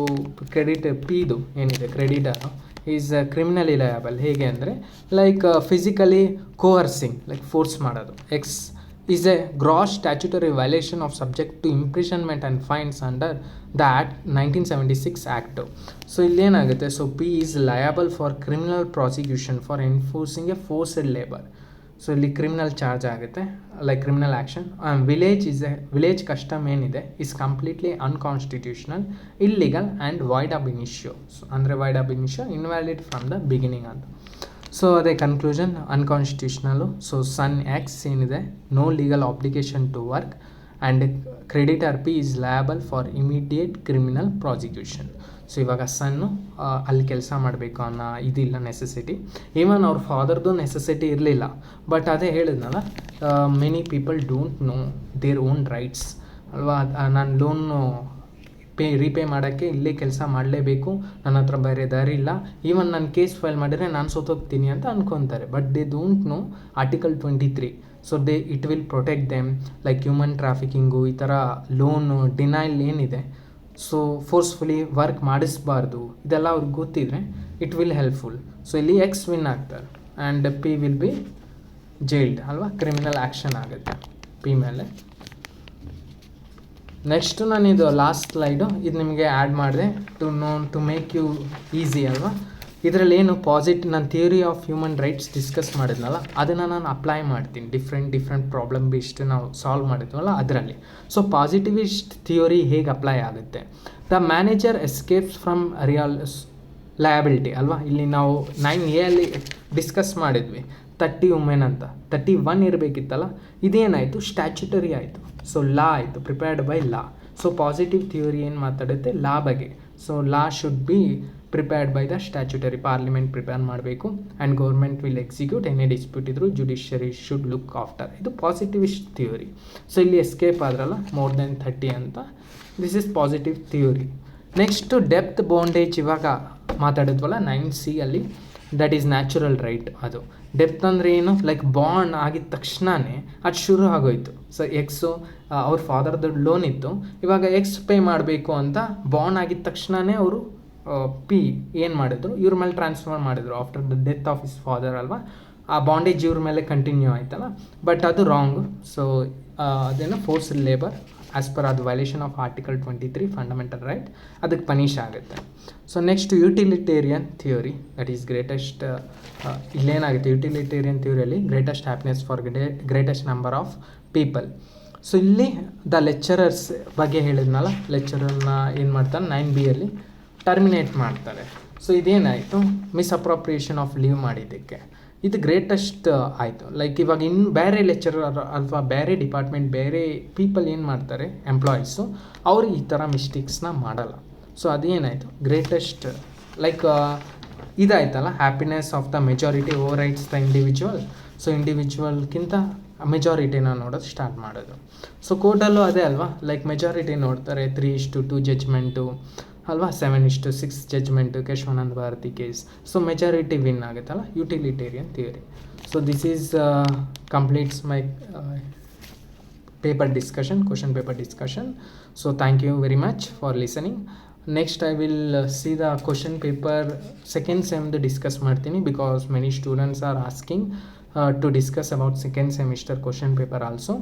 credit ಪಿದು ಏನಿದೆ ಕ್ರೆಡಿಟರು is ಕ್ರಿಮಿನಲಿ liable. ಹೇಗೆ ಅಂದರೆ like physically coercing, like force ಮಾಡೋದು. X is a gross statutory violation of subject to imprisonment and fines under the act 1976 act. So ಇಲ್ಲೇನಾಗುತ್ತೆ, so P is liable for criminal prosecution for enforcing a forced labour. So ಇಲ್ಲಿ criminal charge ಆಗುತ್ತೆ, like criminal action. Village custom ಏನಿದೆ is completely unconstitutional, illegal and void ab initio. So ಅಂದರೆ void ab initio, invalid from the beginning ಅಂತ. So ಅದೇ conclusion, unconstitutional. So son X ಏನಿದೆ, no legal obligation to work and creditor P is liable for immediate criminal prosecution. So ಇವಾಗ ಸನ್ನು ಅಲ್ಲಿ ಕೆಲಸ ಮಾಡಬೇಕು ಅನ್ನೋ ಇದಿಲ್ಲ ನೆಸೆಸಿಟಿ. ಈವನ್ ಅವ್ರ ಫಾದರ್ದು ನೆಸೆಸಿಟಿ ಇರಲಿಲ್ಲ. ಬಟ್ ಅದೇ ಹೇಳಿದ್ನಲ್ಲ, many people don't know their own rights ಅಲ್ವಾ. ನಾನು ಲೋನು ರೀಪೇ ಮಾಡೋಕ್ಕೆ ಇಲ್ಲೇ ಕೆಲಸ ಮಾಡಲೇಬೇಕು, ನನ್ನ ಹತ್ರ ಬೇರೆ ದಾರಿ ಇಲ್ಲ, ಈವನ್ ನಾನು ಕೇಸ್ ಫೈಲ್ ಮಾಡಿದರೆ ನಾನು ಸೋತೋಗ್ತೀನಿ ಅಂತ ಅನ್ಕೊತಾರೆ. But they don't know article 23. So it will protect them, like human trafficking, ಈ ಥರ ಲೋನು ಡಿನೈಲ್ ಏನಿದೆ, ಸೊ ಫೋರ್ಸ್ಫುಲಿ ವರ್ಕ್ ಮಾಡಿಸ್ಬಾರ್ದು, ಇದೆಲ್ಲ ಅವ್ರಿಗೆ ಗೊತ್ತಿದ್ರೆ ಇಟ್ ವಿಲ್ ಹೆಲ್ಪ್ಫುಲ್. ಸೊ ಇಲ್ಲಿ ಎಕ್ಸ್ ವಿನ್ ಆಗ್ತಾರೆ and P will be jailed ಅಲ್ವಾ. ಕ್ರಿಮಿನಲ್ ಆ್ಯಕ್ಷನ್ ಆಗುತ್ತೆ ಪಿ ಮೇಲೆ. ನೆಕ್ಸ್ಟು ನಾನು ಇದು ಲಾಸ್ಟ್ ಸ್ಲೈಡು, ಇದು ನಿಮಗೆ ಆ್ಯಡ್ ಮಾಡಿದೆ ಟು ಮೇಕ್ ಯು ಈಸಿ ಅಲ್ವಾ. ಇದರಲ್ಲಿ ಏನು ನಾನು theory of human rights discuss ಮಾಡಿದ್ನಲ್ಲ, ಅದನ್ನು ನಾನು ಅಪ್ಲೈ ಮಾಡ್ತೀನಿ ಡಿಫ್ರೆಂಟ್ ಪ್ರಾಬ್ಲಮ್ ಬೇಸ್ಡ್ ನಾವು ಸಾಲ್ವ್ ಮಾಡಿದ್ವಲ್ಲ ಅದರಲ್ಲಿ. ಸೊ ಪಾಸಿಟಿವಿಸ್ಟ್ ಥಿಯರಿ ಹೇಗೆ ಅಪ್ಲೈ ಆಗುತ್ತೆ, the manager escapes from liability ಅಲ್ವಾ. ಇಲ್ಲಿ ನಾವು 9A ಅಲ್ಲಿ ಡಿಸ್ಕಸ್ ಮಾಡಿದ್ವಿ 30 ವುಮೆನ್ ಅಂತ, 31 ಇರಬೇಕಿತ್ತಲ್ಲ, ಇದೇನಾಯಿತು ಸ್ಟ್ಯಾಚ್ಯುಟರಿ ಆಯಿತು. ಸೊ ಲಾ ಆಯಿತು, prepared by law. So positive theory ಏನು ಮಾತಾಡುತ್ತೆ, ಲಾ ಬಗ್ಗೆ. So law should be prepared by the statutory, parliament prepare ಮಾಡಬೇಕು and government will execute any dispute ಇದ್ರು ಜುಡಿಷಿಯರಿ ಶುಡ್ ಲುಕ್ ಆಫ್ಟರ್. ಇದು ಪಾಸಿಟಿವಿಸ್ಟ್ ಥಿಯರಿ. ಸೊ ಇಲ್ಲಿ escape ಆದ್ರಲ್ಲ more than 30 ಅಂತ, this is positive theory. Next depth bondage ಇವಾಗ ಮಾತಾಡಿದ್ವಲ್ಲ 9C ಅಲ್ಲಿ, that is natural right. ಅದು depth ಅಂದರೆ ಏನು, ಲೈಕ್ ಬಾಂಡ್ ಆಗಿದ ತಕ್ಷಣವೇ ಅದು ಶುರು ಆಗೋಯ್ತು. ಸೊ ಎಕ್ಸು ಅವ್ರ ಫಾದರ್ದು ಲೋನ್ ಇತ್ತು, ಇವಾಗ ಎಕ್ಸ್ ಪೇ ಮಾಡಬೇಕು ಅಂತ ಬಾಂಡ್ ಆಗಿದ ತಕ್ಷಣವೇ ಅವರು ಪಿ ಏನು ಮಾಡಿದ್ರು, ಇವ್ರ ಮೇಲೆ ಟ್ರಾನ್ಸ್ಫರ್ ಮಾಡಿದ್ರು after the death of his father ಅಲ್ವಾ. ಆ ಬಾಂಡೇಜ್ ಇವ್ರ ಮೇಲೆ ಕಂಟಿನ್ಯೂ ಆಯ್ತಲ್ಲ, ಬಟ್ ಅದು ರಾಂಗ್. ಸೊ ಅದೇನೋ ಫೋರ್ಸ್ಡ್ ಲೇಬರ್ ಆ್ಯಸ್ ಪರ್ ಅದು violation of article 23 fundamental right, ಅದಕ್ಕೆ ಪನಿಷ್ ಆಗುತ್ತೆ. So next utilitarian theory, that is greatest. ಇಲ್ಲೇನಾಗುತ್ತೆ ಯುಟಿಲಿಟೇರಿಯನ್ ಥಿಯರಿಯಲ್ಲಿ greatest happiness for greatest number of people. So ಇಲ್ಲಿ ದ ಲೆಕ್ಚರರ್ಸ್ ಬಗ್ಗೆ ಹೇಳಿದ್ನಲ್ಲ, ಲೆಕ್ಚರರ್ನ ಏನು ಮಾಡ್ತಾರೆ 9B ಅಲ್ಲಿ ಟರ್ಮಿನೇಟ್ ಮಾಡ್ತಾರೆ. ಸೊ ಇದೇನಾಯಿತು, ಮಿಸ್ಅಪ್ರೋಪ್ರಿಯೇಷನ್ ಆಫ್ ಲೀವ್ ಮಾಡಿದ್ದಕ್ಕೆ ಇದು ಗ್ರೇಟೆಸ್ಟ್ ಆಯಿತು. ಲೈಕ್ ಇವಾಗ ಇನ್ನು ಬೇರೆ ಲೆಕ್ಚರರ್ ಅಥವಾ ಬೇರೆ ಡಿಪಾರ್ಟ್ಮೆಂಟ್ ಬೇರೆ ಪೀಪಲ್ ಏನು ಮಾಡ್ತಾರೆ ಎಂಪ್ಲಾಯೀಸು, ಅವರು ಈ ಥರ ಮಿಸ್ಟೇಕ್ಸ್ನ ಮಾಡಲ್ಲ. ಸೊ ಅದೇನಾಯಿತು ಗ್ರೇಟೆಸ್ಟ್, ಲೈಕ್ ಇದಾಯ್ತಲ್ಲ, happiness of the majority over rights the individual. So ಇಂಡಿವಿಜುವಲ್ಗಿಂತ ಮೆಜಾರಿಟಿನ ನೋಡೋದು ಸ್ಟಾರ್ಟ್ ಮಾಡೋದು. ಸೊ ಕೋರ್ಟಲ್ಲೂ ಅದೇ ಅಲ್ವಾ, ಲೈಕ್ ಮೆಜಾರಿಟಿ ನೋಡ್ತಾರೆ, 3:2 ಜಡ್ಜ್ಮೆಂಟು ಅಲ್ವಾ, 7:6 judgment Kesavananda Bharati case. So majority win ಆಗುತ್ತಲ್ಲ, utilitarian theory. So this is completes my paper discussion, question paper discussion. So thank you very much for listening. Next I will see the question paper second ಸೆಮ್ದು discuss ಮಾಡ್ತೀನಿ, because many students are asking to discuss about second semester question paper also.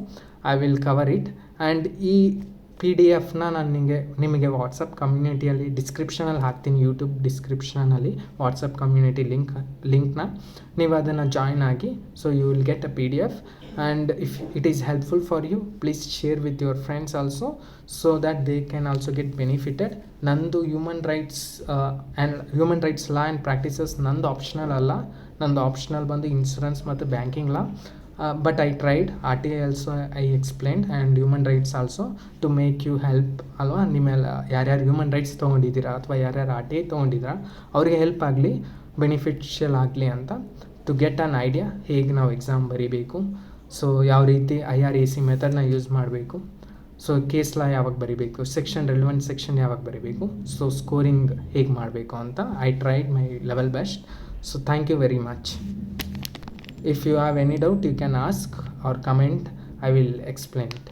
I will cover it. And ಈ PDF ನಾನು ನಿಮಗೆ WhatsApp ಕಮ್ಯುನಿಟಿಯಲ್ಲಿ ಡಿಸ್ಕ್ರಿಪ್ಷನಲ್ಲಿ ಹಾಕ್ತೀನಿ, YouTube ಡಿಸ್ಕ್ರಿಪ್ಷನಲ್ಲಿ WhatsApp community ಲಿಂಕ್ನ ನೀವು ಅದನ್ನು ಜಾಯ್ನ್ ಆಗಿ, so you will get a PDF. And if it is helpful for you, please share with your friends also, so that they can also get benefited. ನಂದು human rights law and practices ನಂದು optional ಅಲ್ಲ, ನಂದು optional ಬಂದು insurance ಮತ್ತು banking law. But I tried RTI also, I explained, and human rights also, to make you help ಅಲ್ವಾ. ನಿಮ್ಮೆಲ್ಲ ಯಾರ್ಯಾರು human rights ತೊಗೊಂಡಿದ್ದೀರಾ ಅಥವಾ ಯಾರ್ಯಾರು RTI ತೊಗೊಂಡಿದ್ದೀರಾ ಅವ್ರಿಗೆ ಹೆಲ್ಪ್ ಆಗಲಿ, ಬೆನಿಫಿಷಿಯಲ್ ಆಗಲಿ ಅಂತ, ಟು ಗೆಟ್ ಅನ್ ಐಡಿಯಾ ಹೇಗೆ ನಾವು ಎಕ್ಸಾಮ್ ಬರೀಬೇಕು, ಸೊ ಯಾವ ರೀತಿ IRAC ಮೆಥಡ್ನ ಯೂಸ್ ಮಾಡಬೇಕು, ಸೊ ಕೇಸ್ ಲಾ ಯಾವಾಗ ಬರೀಬೇಕು, ಸೆಕ್ಷನ್ ರೆಲೆವೆಂಟ್ ಸೆಕ್ಷನ್ ಯಾವಾಗ ಬರೀಬೇಕು, ಸೊ ಸ್ಕೋರಿಂಗ್ ಹೇಗೆ ಮಾಡಬೇಕು ಅಂತ I tried my level best. So thank you very much. If you have any doubt, you can ask or comment. I will explain it.